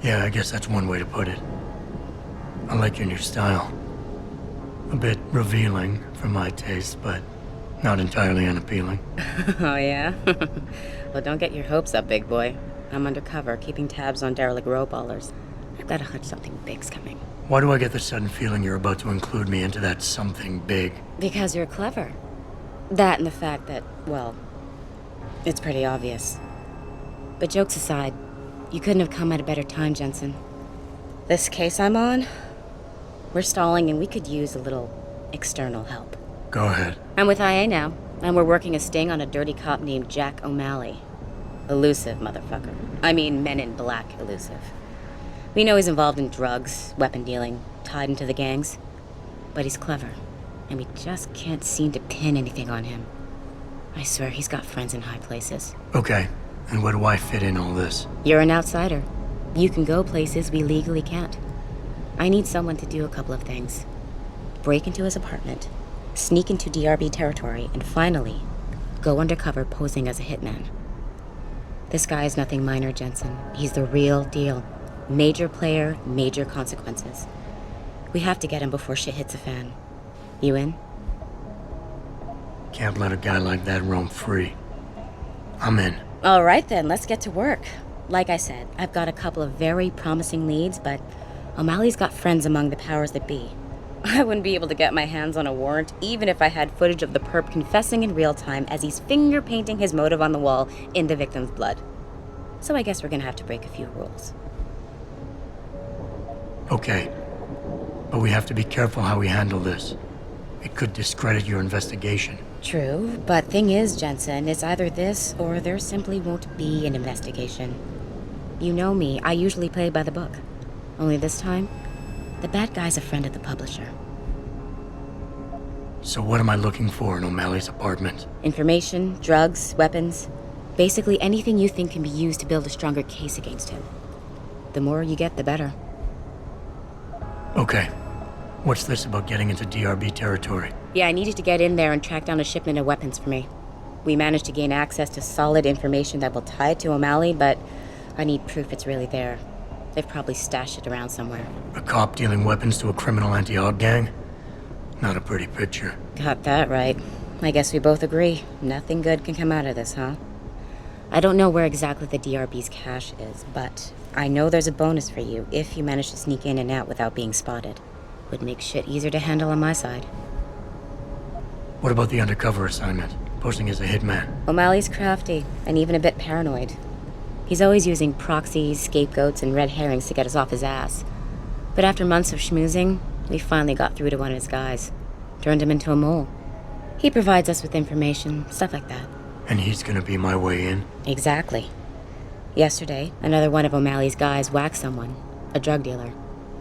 Yeah, I guess that's one way to put it. I like your new style. A bit revealing for my taste, but not entirely unappealing. Oh, yeah? Well, don't get your hopes up, big boy. I'm undercover, keeping tabs on derelict row-ballers. I've got a hunch something big's coming. Why do I get the sudden feeling you're about to include me into that something big? Because you're clever. That and the fact that, well, it's pretty obvious. But jokes aside, you couldn't have come at a better time, Jensen. This case I'm on, we're stalling and we could use a little external help. Go ahead. I'm with IA now, and we're working a sting on a dirty cop named Jack O'Malley. Elusive motherfucker. I mean, Men in Black elusive. We know he's involved in drugs, weapon dealing, tied into the gangs. But he's clever, and we just can't seem to pin anything on him. I swear he's got friends in high places. Okay, and where do I fit in all this? You're an outsider. You can go places we legally can't. I need someone to do a couple of things. Break into his apartment, sneak into DRB territory, and finally, go undercover posing as a hitman. This guy is nothing minor, Jensen. He's the real deal. Major player, major consequences. We have to get him before shit hits the fan. You in? Can't let a guy like that roam free. I'm in. All right then, let's get to work. Like I said, I've got a couple of very promising leads, but O'Malley's got friends among the powers that be. I wouldn't be able to get my hands on a warrant, even if I had footage of the perp confessing in real time as he's finger painting his motive on the wall in the victim's blood. So I guess we're gonna have to break a few rules. Okay. But we have to be careful how we handle this. It could discredit your investigation. True, but thing is, Jensen, it's either this or there simply won't be an investigation. You know me, I usually play by the book. Only this time, the bad guy's a friend of the publisher. So what am I looking for in O'Malley's apartment? Information, drugs, weapons. Basically anything you think can be used to build a stronger case against him. The more you get, the better. Okay. What's this about getting into DRB territory? Yeah, I needed to get in there and track down a shipment of weapons for me. We managed to gain access to solid information that will tie it to O'Malley, but I need proof it's really there. They've probably stashed it around somewhere. A cop dealing weapons to a criminal anti-Hog gang? Not a pretty picture. Got that right. I guess we both agree. Nothing good can come out of this, huh? I don't know where exactly the DRB's cache is, but I know there's a bonus for you if you manage to sneak in and out without being spotted. Would make shit easier to handle on my side. What about the undercover assignment? Posting as a hitman? O'Malley's crafty, and even a bit paranoid. He's always using proxies, scapegoats, and red herrings to get us off his ass. But after months of schmoozing, we finally got through to one of his guys. Turned him into a mole. He provides us with information, stuff like that. And he's gonna be my way in? Exactly. Yesterday, another one of O'Malley's guys whacked someone, a drug dealer.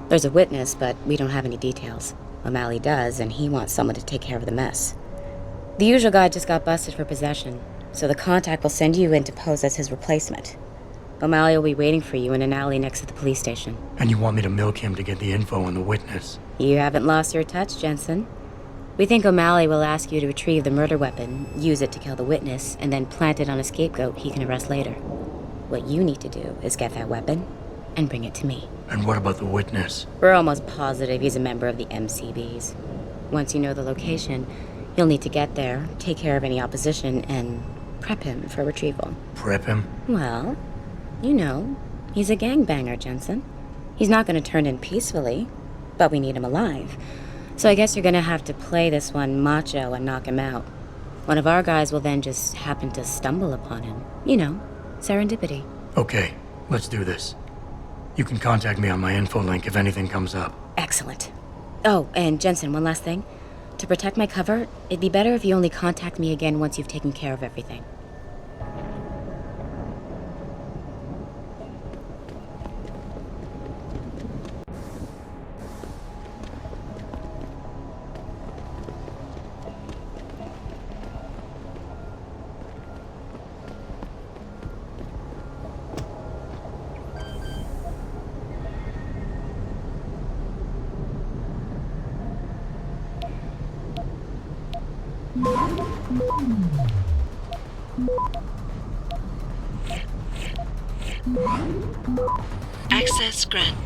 There's a witness, but we don't have any details. O'Malley does, and he wants someone to take care of the mess. The usual guy just got busted for possession, so the contact will send you in to pose as his replacement. O'Malley will be waiting for you in an alley next to the police station. And you want me to milk him to get the info on the witness? You haven't lost your touch, Jensen. We think O'Malley will ask you to retrieve the murder weapon, use it to kill the witness, and then plant it on a scapegoat he can arrest later. What you need to do is get that weapon and bring it to me. And what about the witness? We're almost positive he's a member of the MCBs. Once you know the location, you'll need to get there, take care of any opposition, and prep him for retrieval. Prep him? Well, you know, he's a gangbanger, Jensen. He's not going to turn in peacefully, but we need him alive. So I guess you're going to have to play this one macho and knock him out. One of our guys will then just happen to stumble upon him. You know, serendipity. Okay, let's do this. You can contact me on my info link if anything comes up. Excellent. Oh, and Jensen, one last thing. To protect my cover, it'd be better if you only contact me again once you've taken care of everything. Access granted.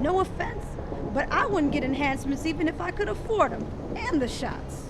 No offense, but I wouldn't get enhancements even if I could afford them. And the shots.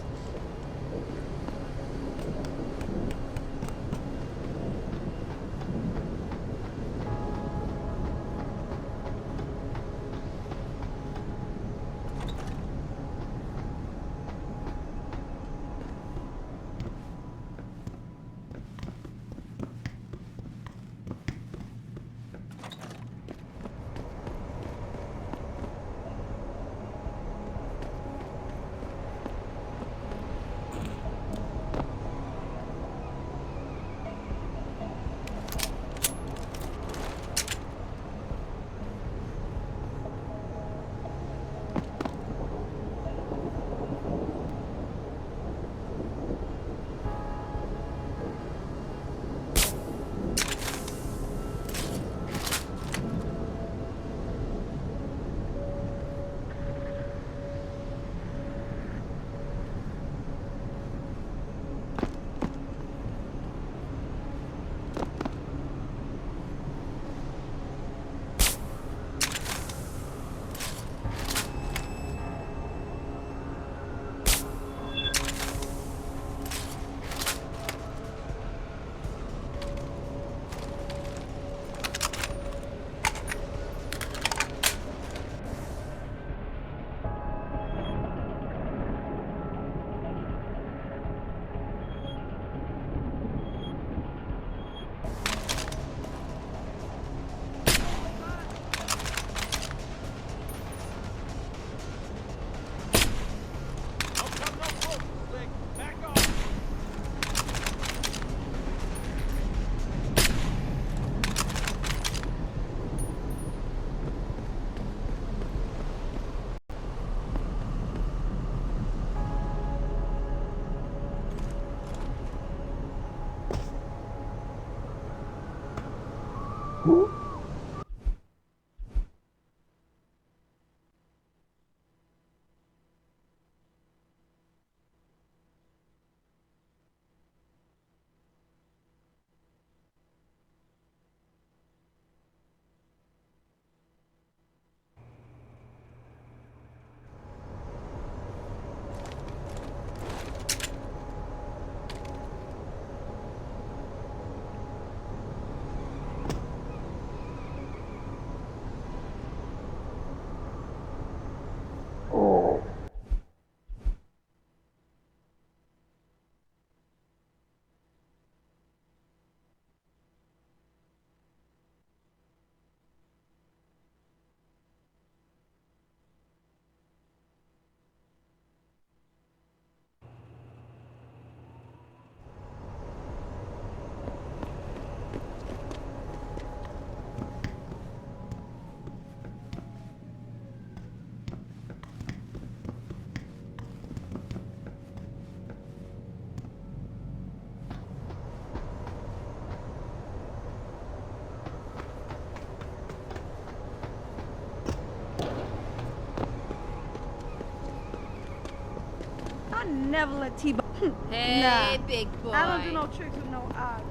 I never let T-Bone. Hey, Nah. big boy. I don't do no tricks with no eyes.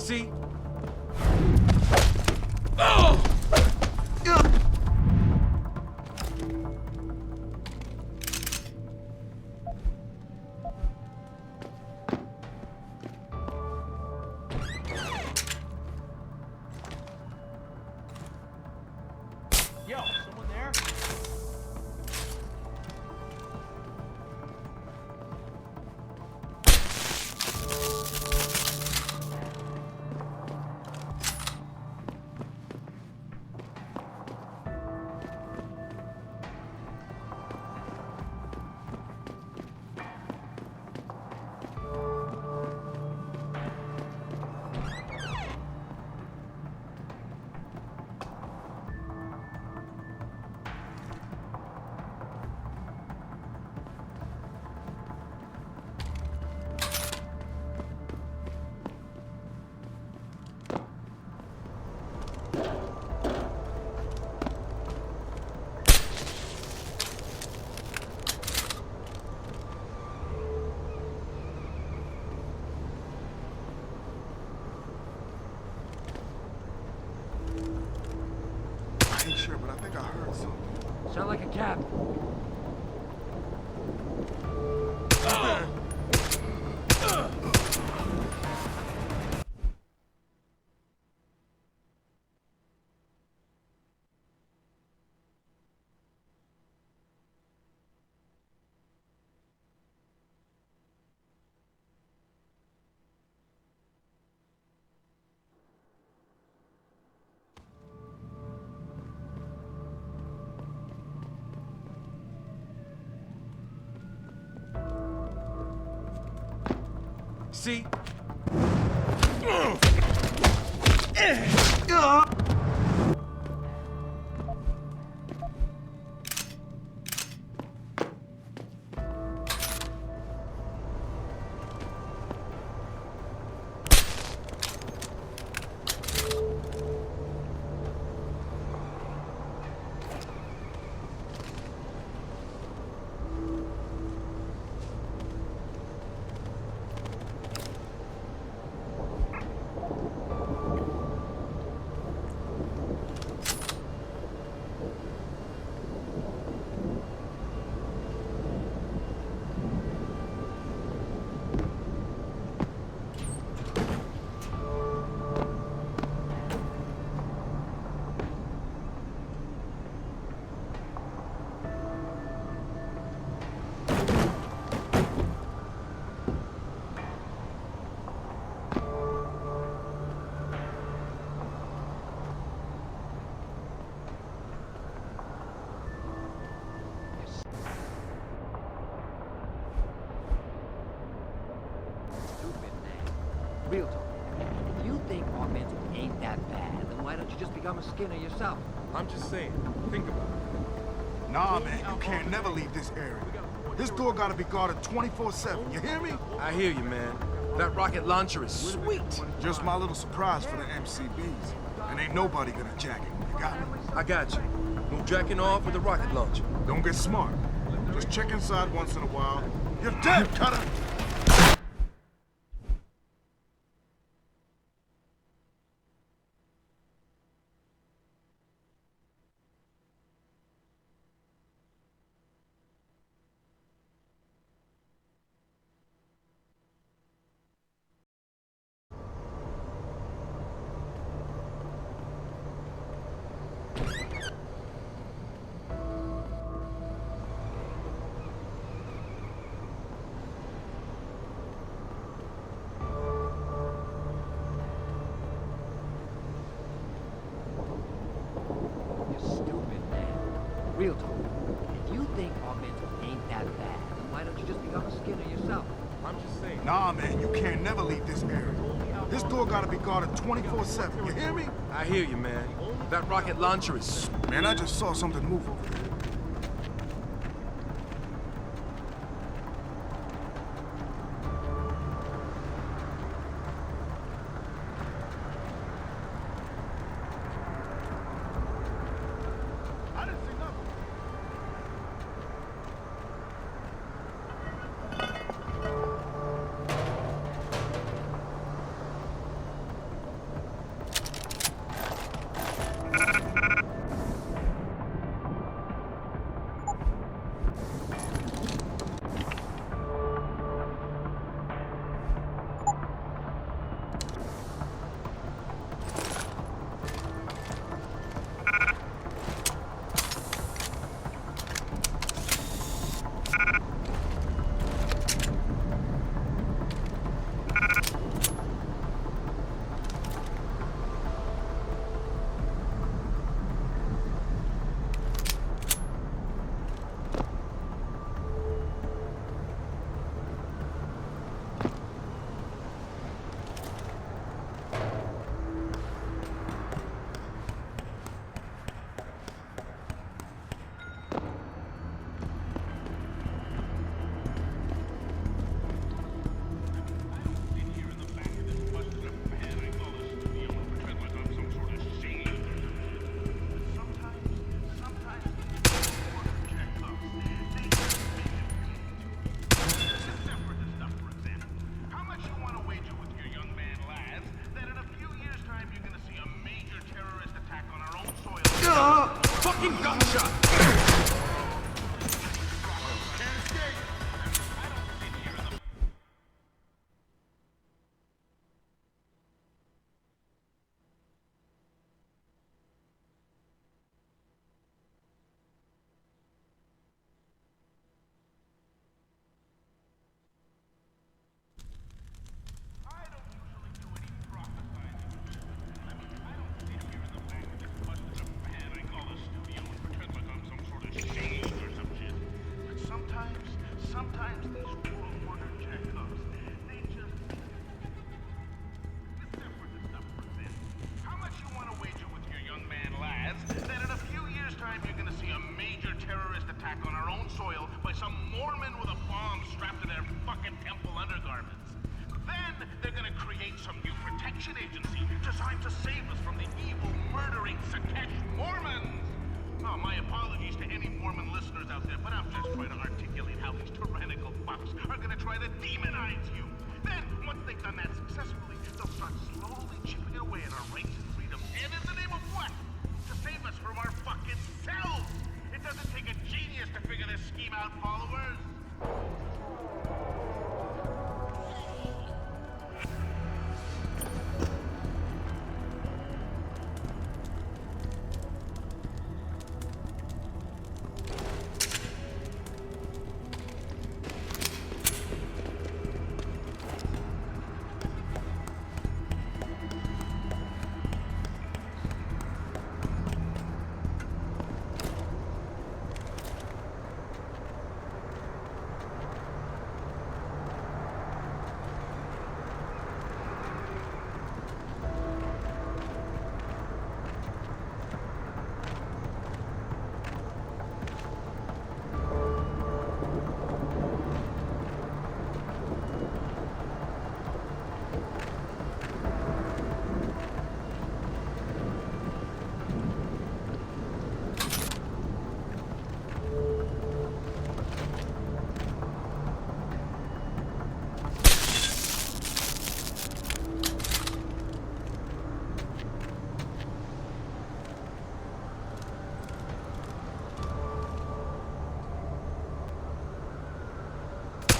See? Yo, someone there? I ain't sure, but I think I heard something. Sound like a cab. See? Real talk. If you think augmented ain't that bad, then why don't you just become a Skinner yourself? I'm just saying, think about it. Nah, man, you can't never leave this area. This door gotta be guarded 24/7, you hear me? I hear you, man. That rocket launcher is sweet. Just my little surprise for the MCBs. And ain't nobody gonna jack it, you got me? I got you. No jacking off with the rocket launcher. Don't get smart. Just check inside once in a while. You're dead, Cutter! Real talk. If you think augmented ain't that bad, then why don't you just become a Skinner yourself? I'm just saying. Nah, man, you can't never leave this area. This door gotta be guarded 24/7, you hear me? I hear you, man. That rocket launcher is... Man, I just saw something move over there. Fucking gunshot! Sometimes these world order jackups, they just... How much you want to wager with your young man, lads, that in a few years' time you're gonna see a major terrorist attack on our own soil by some Mormon with a bomb strapped to their fucking temple undergarments? Then they're gonna create some new protection agency designed to save us from the evil, murdering Sakesh Mormons! Oh, my apologies to any Mormon listeners out there, but I'm just trying to articulate how these tyrannical fucks are gonna try to demonize you. Then, once they've done that successfully, they'll start slowly chipping away at our rights and freedoms. And in the name of what? To save us from our fucking selves! It doesn't take a genius to figure this scheme out, followers!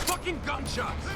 Fucking gunshots!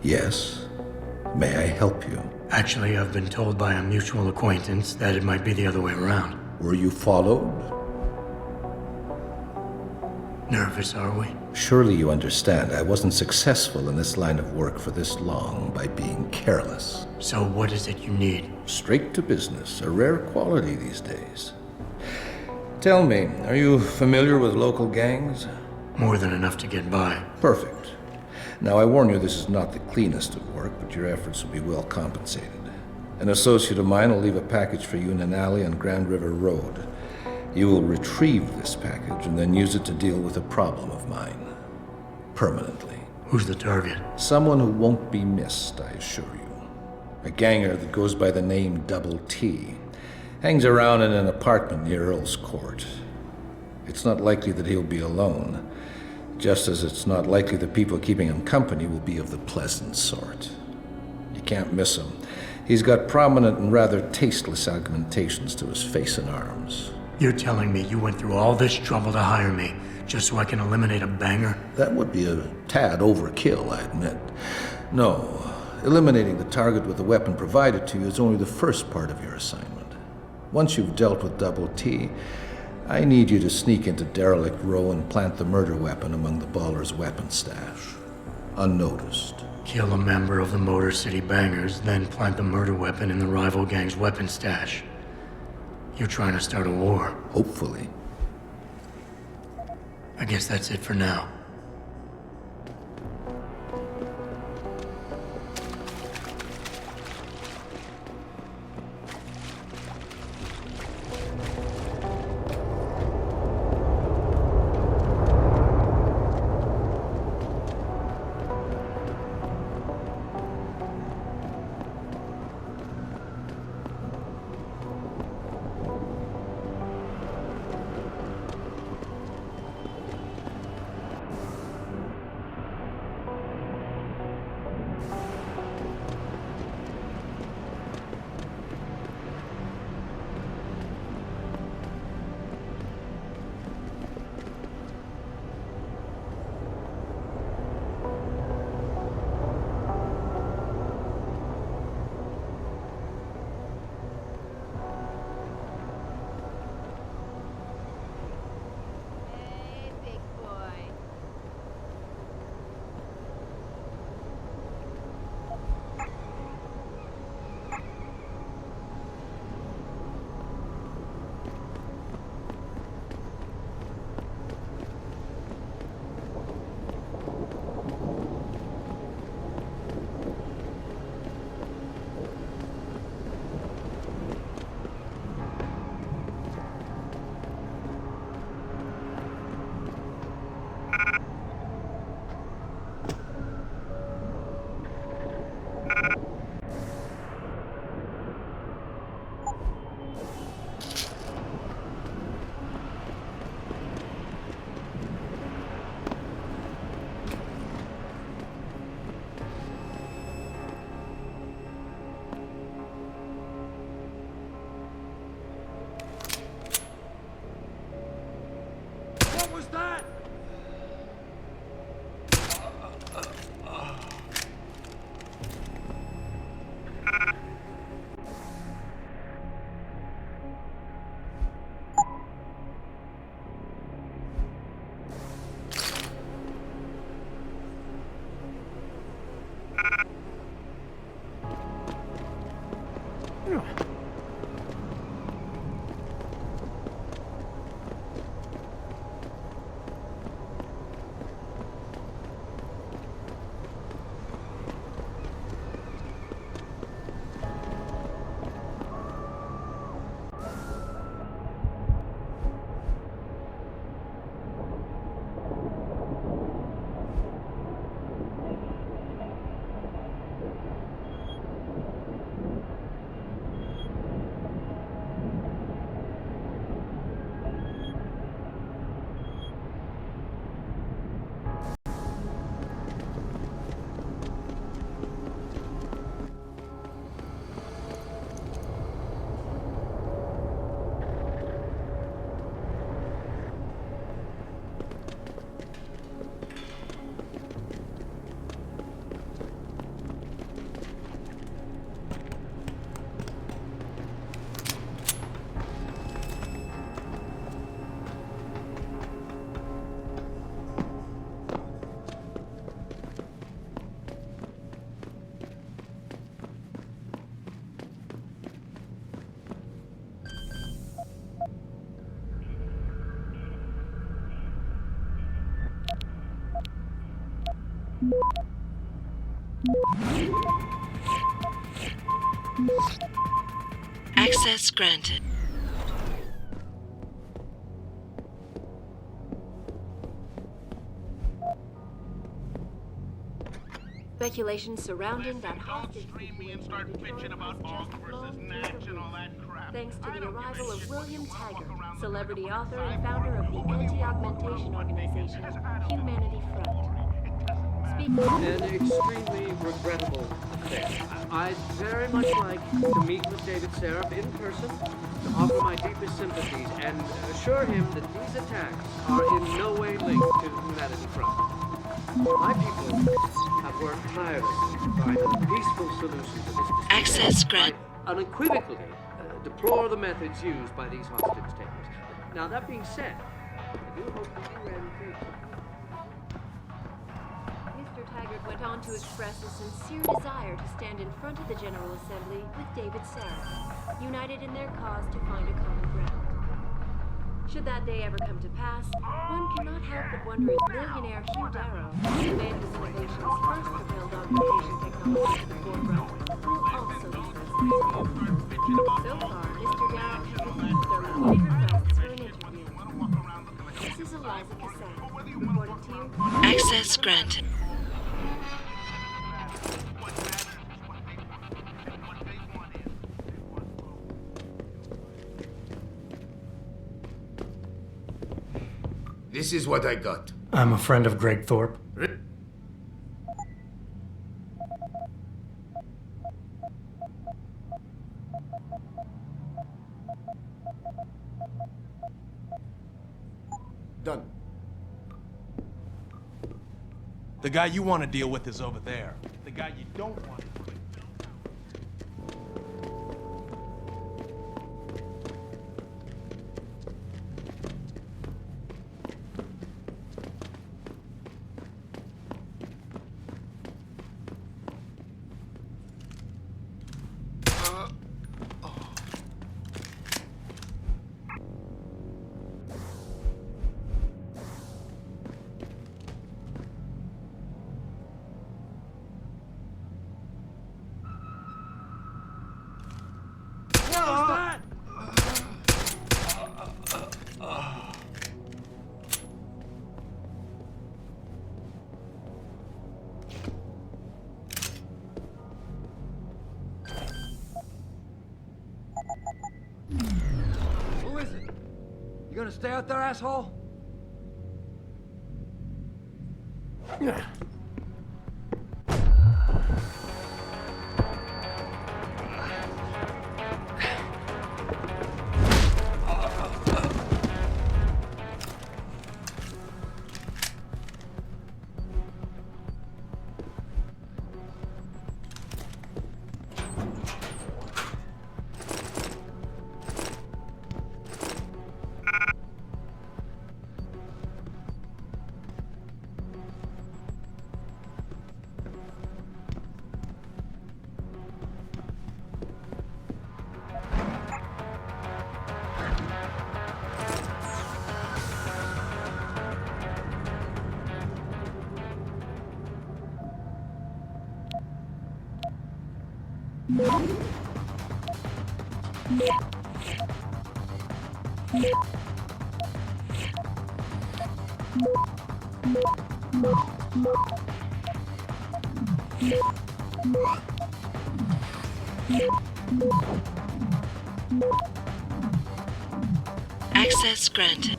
Yes? May I help you? Actually, I've been told by a mutual acquaintance that it might be the other way around. Were you followed? Nervous, are we? Surely you understand I wasn't successful in this line of work for this long by being careless. So what is it you need? Straight to business, a rare quality these days. Tell me, are you familiar with local gangs? More than enough to get by. Perfect. Now I warn you this is not the cleanest of work, but your efforts will be well compensated. An associate of mine will leave a package for you in an alley on Grand River Road. You will retrieve this package and then use it to deal with a problem of mine. Permanently. Who's the target? Someone who won't be missed, I assure you. A ganger that goes by the name Double T. Hangs around in an apartment near Earl's Court. It's not likely that he'll be alone, just as it's not likely the people keeping him company will be of the pleasant sort. You can't miss him. He's got prominent and rather tasteless augmentations to his face and arms. You're telling me you went through all this trouble to hire me, just so I can eliminate a banger? That would be a tad overkill, I admit. No, eliminating the target with the weapon provided to you is only the first part of your assignment. Once you've dealt with Double T, I need you to sneak into Derelict Row and plant the murder weapon among the Baller's weapon stash. Unnoticed. Kill a member of the Motor City Bangers, then plant the murder weapon in the rival gang's weapon stash. You're trying to start a war. Hopefully. I guess that's it for now. Access granted. Speculation surrounding that hostage and start bitching about Alt versus Natch and all that crap. thanks to the arrival of William Taggart, celebrity author and founder of the anti-augmentation organization, Humanity Front. An extremely regrettable affair. I'd very much like to meet with David Seraph in person, to offer my deepest sympathies, and assure him that these attacks are in no way linked to Humanity Front. My people have worked tirelessly to find a peaceful solution to this dispute. Access grant. I unequivocally deplore the methods used by these hostage takers. Now, that being said, I do hope that you and Mr. Taggart went on to express a sincere desire to stand in front of the General Assembly with David Seraph, united in their cause to find a common ground. Should that day ever come to pass, one cannot help but wonder if millionaire Hugh Darrow, the man whose innovations first propelled augmentation technology to the forefront, will also be present. So far, Mr. Darrow has refused our repeated requests for an interview. This is Eliza Cassatt, reporting to you. Access granted. This is what I got. I'm a friend of Greg Thorpe. Done. The guy you want to deal with is over there. The guy you don't want to. Who is it? You gonna stay out there, asshole? Access granted.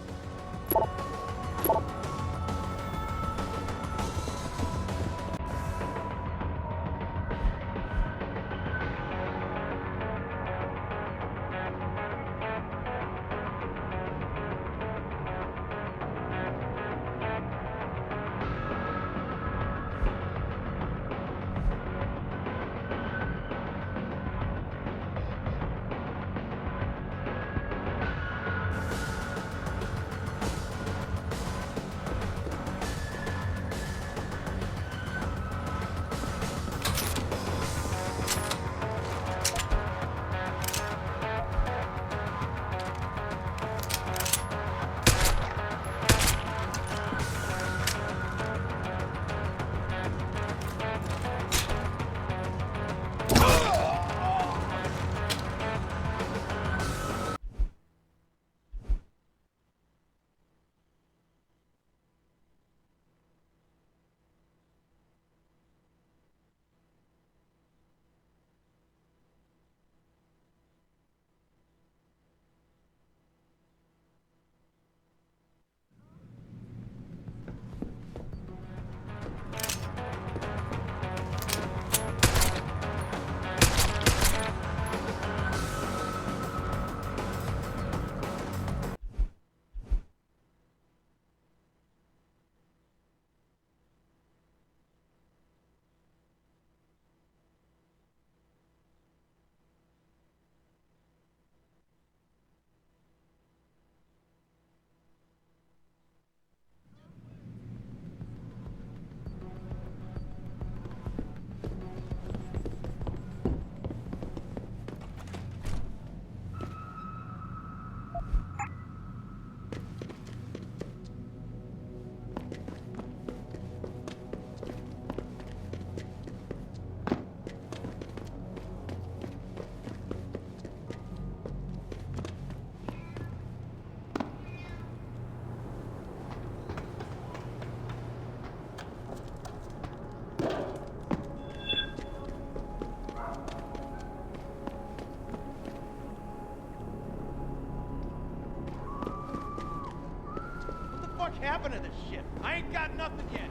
happened to this shit? I ain't got nothing yet.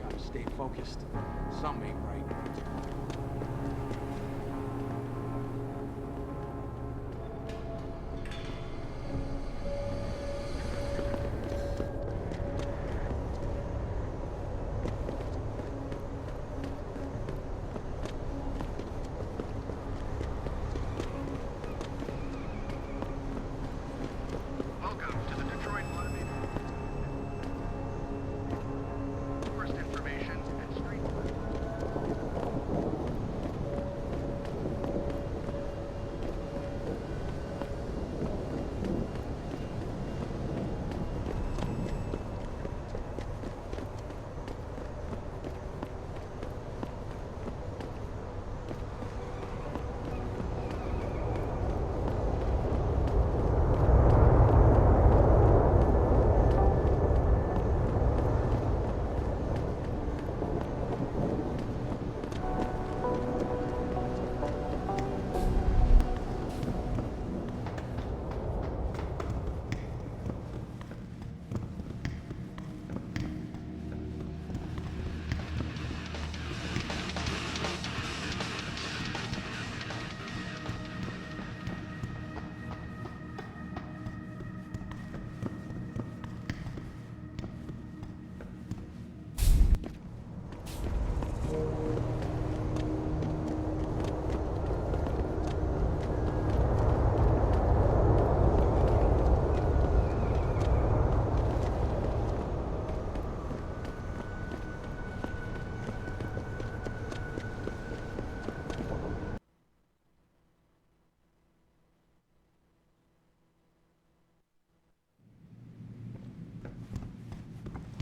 Gotta stay focused. Something ain't right. Welcome to the Detroit Automated. First information and street.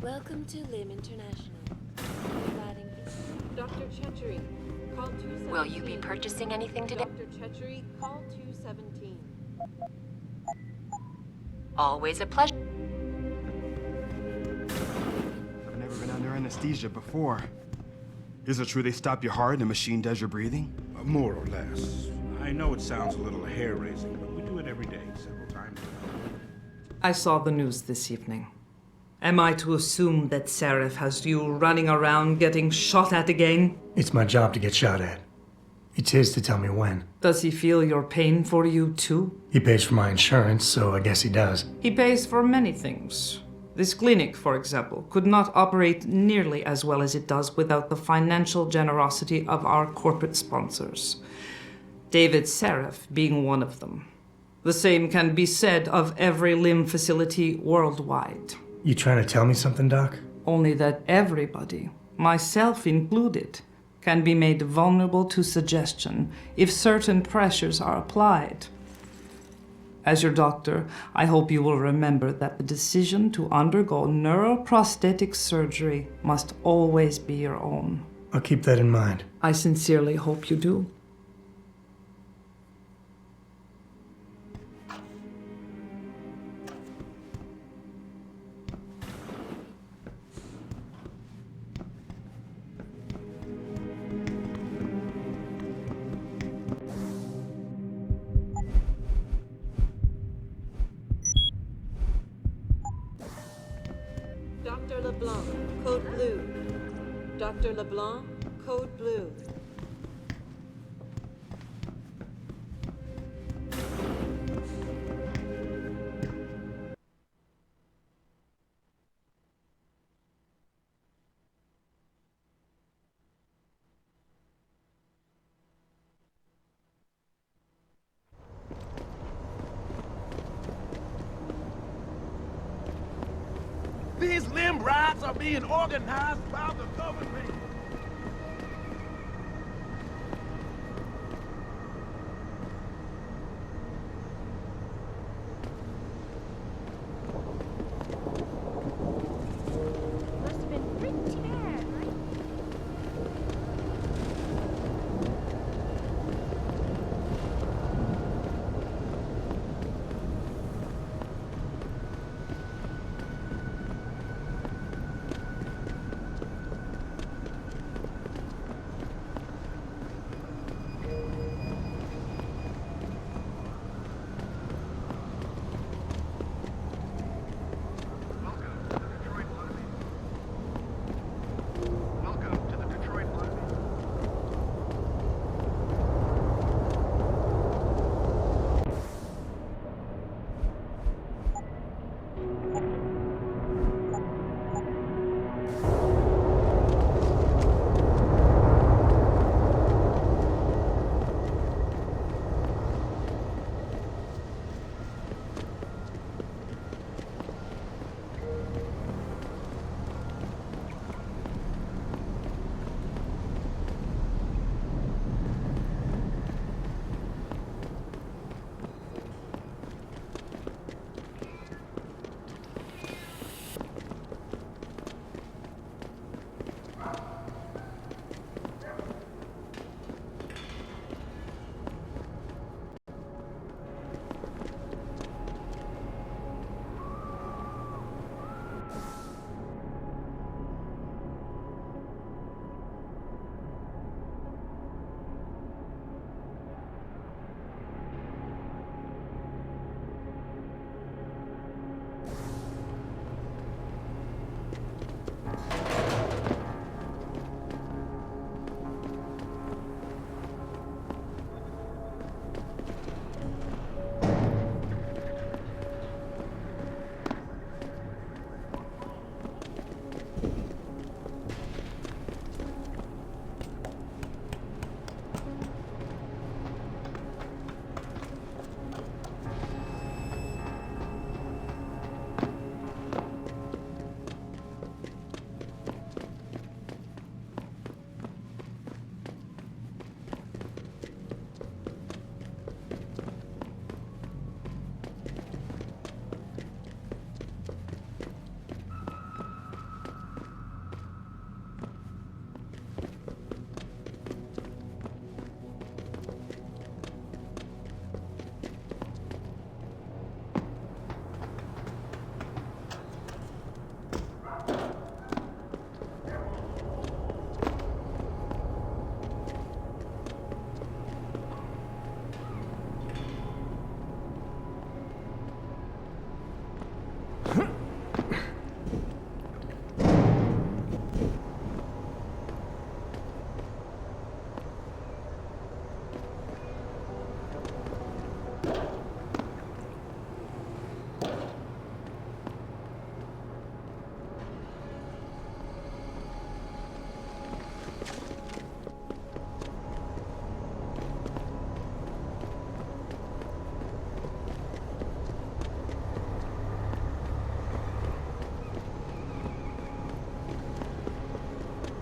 Welcome to Lim International. Providing Dr. Chetchery, call 217. Will you be purchasing anything today? Dr. Chetchery, call 217. Always a pleasure. I've never been under anesthesia before. Is it true they stop your heart and the machine does your breathing? More or less. I know it sounds a little hair-raising, but we do it every day, several times. I saw the news this evening. Am I to assume that Seraph has you running around getting shot at again? It's my job to get shot at. It's his to tell me when. Does he feel your pain for you too? He pays for my insurance, so I guess he does. He pays for many things. This clinic, for example, could not operate nearly as well as it does without the financial generosity of our corporate sponsors. David Seraph being one of them. The same can be said of every limb facility worldwide. You trying to tell me something, Doc? Only that everybody, myself included, can be made vulnerable to suggestion if certain pressures are applied. As your doctor, I hope you will remember that the decision to undergo neuroprosthetic surgery must always be your own. I'll keep that in mind. I sincerely hope you do. Dr. LeBlanc, code blue. Dr. LeBlanc, code blue. These limb rides are being organized by the government. Must have been pretty bad, right?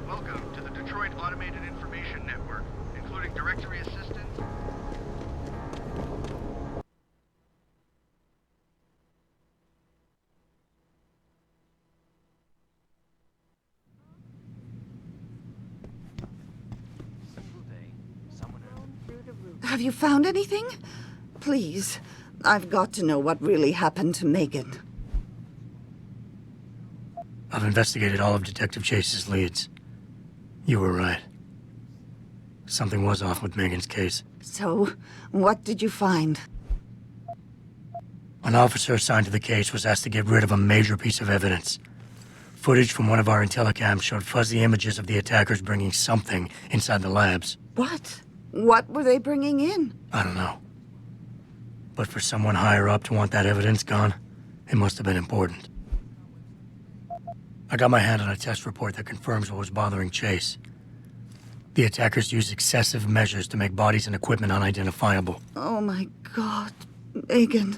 Welcome to the Detroit Automated Information Network, including directory assistance. Have you found anything? Please, I've got to know what really happened to Megan. I've investigated all of Detective Chase's leads. You were right. Something was off with Megan's case. So, what did you find? An officer assigned to the case was asked to get rid of a major piece of evidence. Footage from one of our intellicams showed fuzzy images of the attackers bringing something inside the labs. What? What were they bringing in? I don't know. But for someone higher up to want that evidence gone, it must have been important. I got my hand on a test report that confirms what was bothering Chase. The attackers used excessive measures to make bodies and equipment unidentifiable. Oh my God, Megan.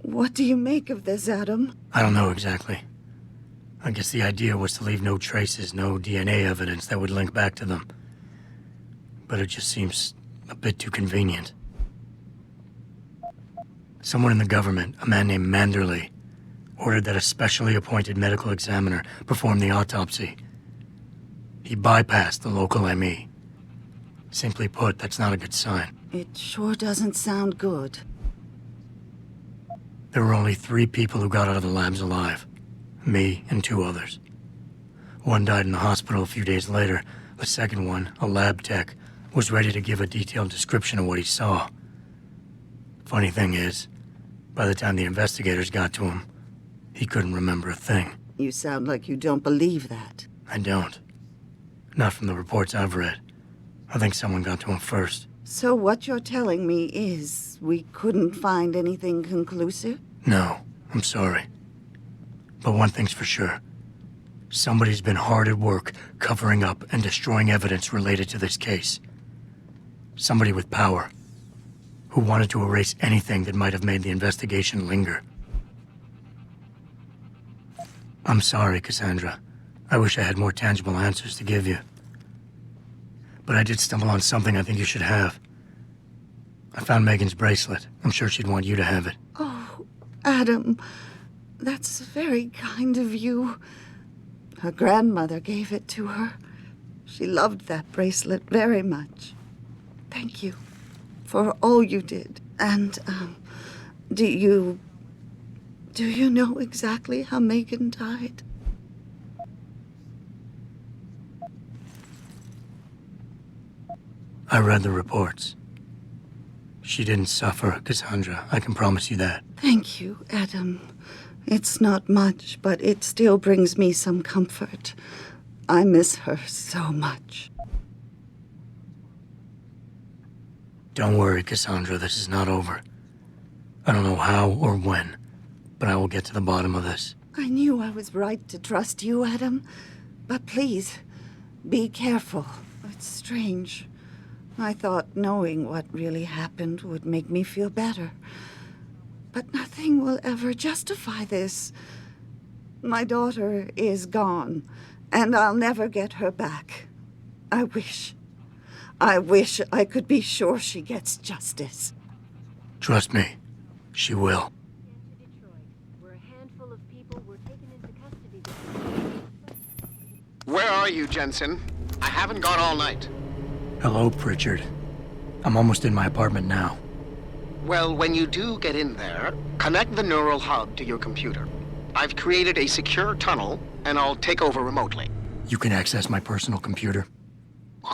What do you make of this, Adam? I don't know exactly. I guess the idea was to leave no traces, no DNA evidence that would link back to them. But it just seems a bit too convenient. Someone in the government, a man named Manderley, ordered that a specially appointed medical examiner perform the autopsy. He bypassed the local ME. Simply put, that's not a good sign. It sure doesn't sound good. There were only 3 people who got out of the labs alive. Me and 2 others. One died in the hospital a few days later. The second one, a lab tech, was ready to give a detailed description of what he saw. Funny thing is, by the time the investigators got to him, he couldn't remember a thing. You sound like you don't believe that. I don't. Not from the reports I've read. I think someone got to him first. So what you're telling me is we couldn't find anything conclusive? No, I'm sorry. But one thing's for sure. Somebody's been hard at work covering up and destroying evidence related to this case. Somebody with power, who wanted to erase anything that might have made the investigation linger. I'm sorry, Cassandra. I wish I had more tangible answers to give you. But I did stumble on something I think you should have. I found Megan's bracelet. I'm sure she'd want you to have it. Oh, Adam, that's very kind of you. Her grandmother gave it to her. She loved that bracelet very much. Thank you for all you did. And, do you know exactly how Megan died? I read the reports. She didn't suffer, Cassandra. I can promise you that. Thank you, Adam. It's not much, but it still brings me some comfort. I miss her so much. Don't worry, Cassandra. This is not over. I don't know how or when, but I will get to the bottom of this. I knew I was right to trust you, Adam. But please, be careful. It's strange. I thought knowing what really happened would make me feel better. But nothing will ever justify this. My daughter is gone, and I'll never get her back. I wish I could be sure she gets justice. Trust me, she will. Where are you, Jensen? I haven't gone all night. Hello, Pritchard. I'm almost in my apartment now. Well, when you do get in there, connect the neural hub to your computer. I've created a secure tunnel, and I'll take over remotely. You can access my personal computer.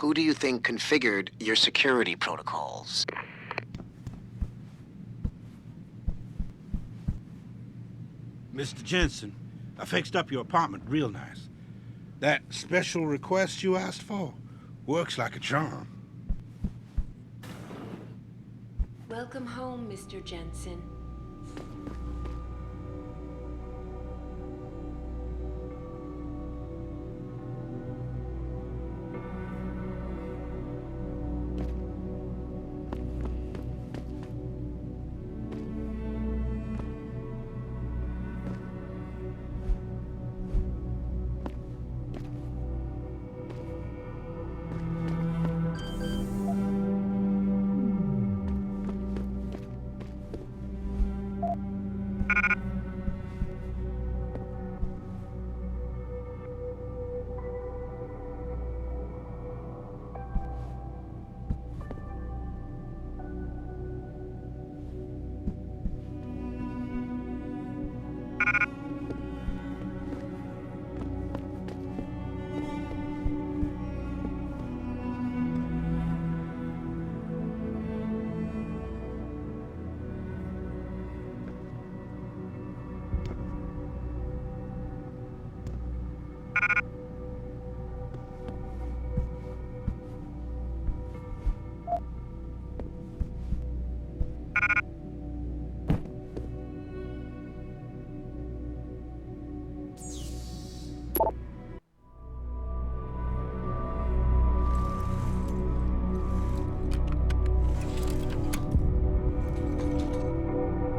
Who do you think configured your security protocols? Mr. Jensen, I fixed up your apartment real nice. That special request you asked for works like a charm. Welcome home, Mr. Jensen.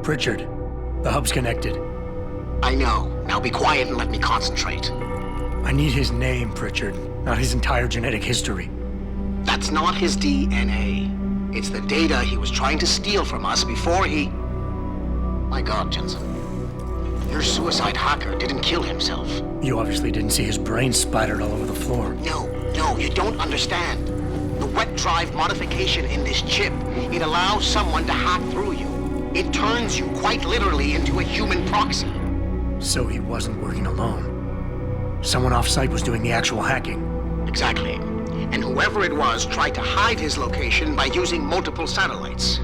Pritchard, the hub's connected. I know. Now be quiet and let me concentrate. I need his name, Pritchard, not his entire genetic history. That's not his DNA. It's the data he was trying to steal from us before he... My God, Jensen. Your suicide hacker didn't kill himself. You obviously didn't see his brain splattered all over the floor. No, you don't understand. The wet drive modification in this chip, it allows someone to hack through you. It turns you quite literally into a human proxy. So he wasn't working alone. Someone off-site was doing the actual hacking. Exactly. And whoever it was tried to hide his location by using multiple satellites.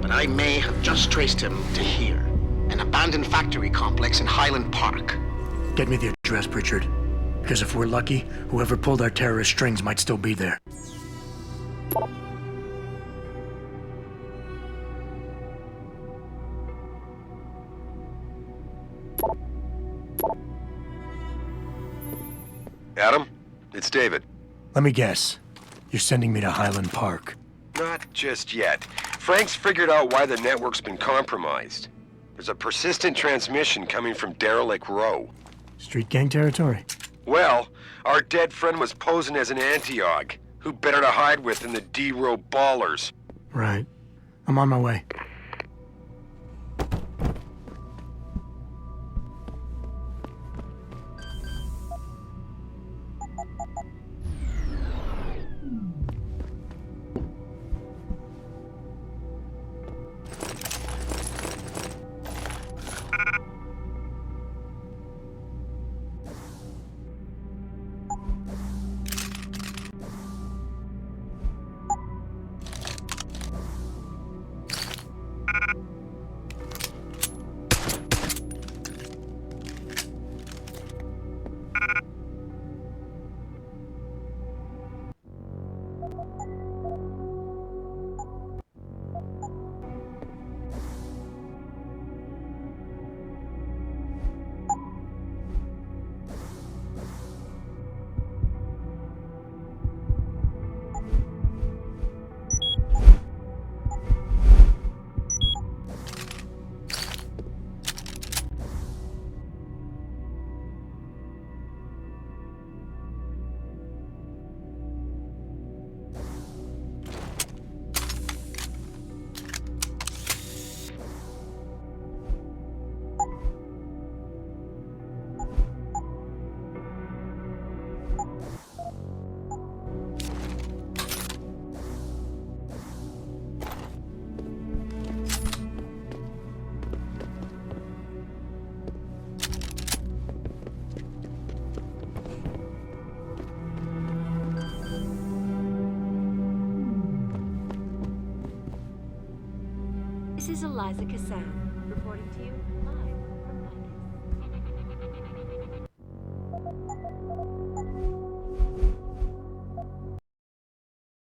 But I may have just traced him to here, an abandoned factory complex in Highland Park. Get me the address, Pritchard. Because if we're lucky, whoever pulled our terrorist strings might still be there. Adam, it's David. Let me guess. You're sending me to Highland Park. Not just yet. Frank's figured out why the network's been compromised. There's a persistent transmission coming from Derelict Row. Street gang territory? Well, our dead friend was posing as an anti-aug. Who better to hide with than the D-Row ballers? Right. I'm on my way. This is Eliza Kassan, reporting to you live.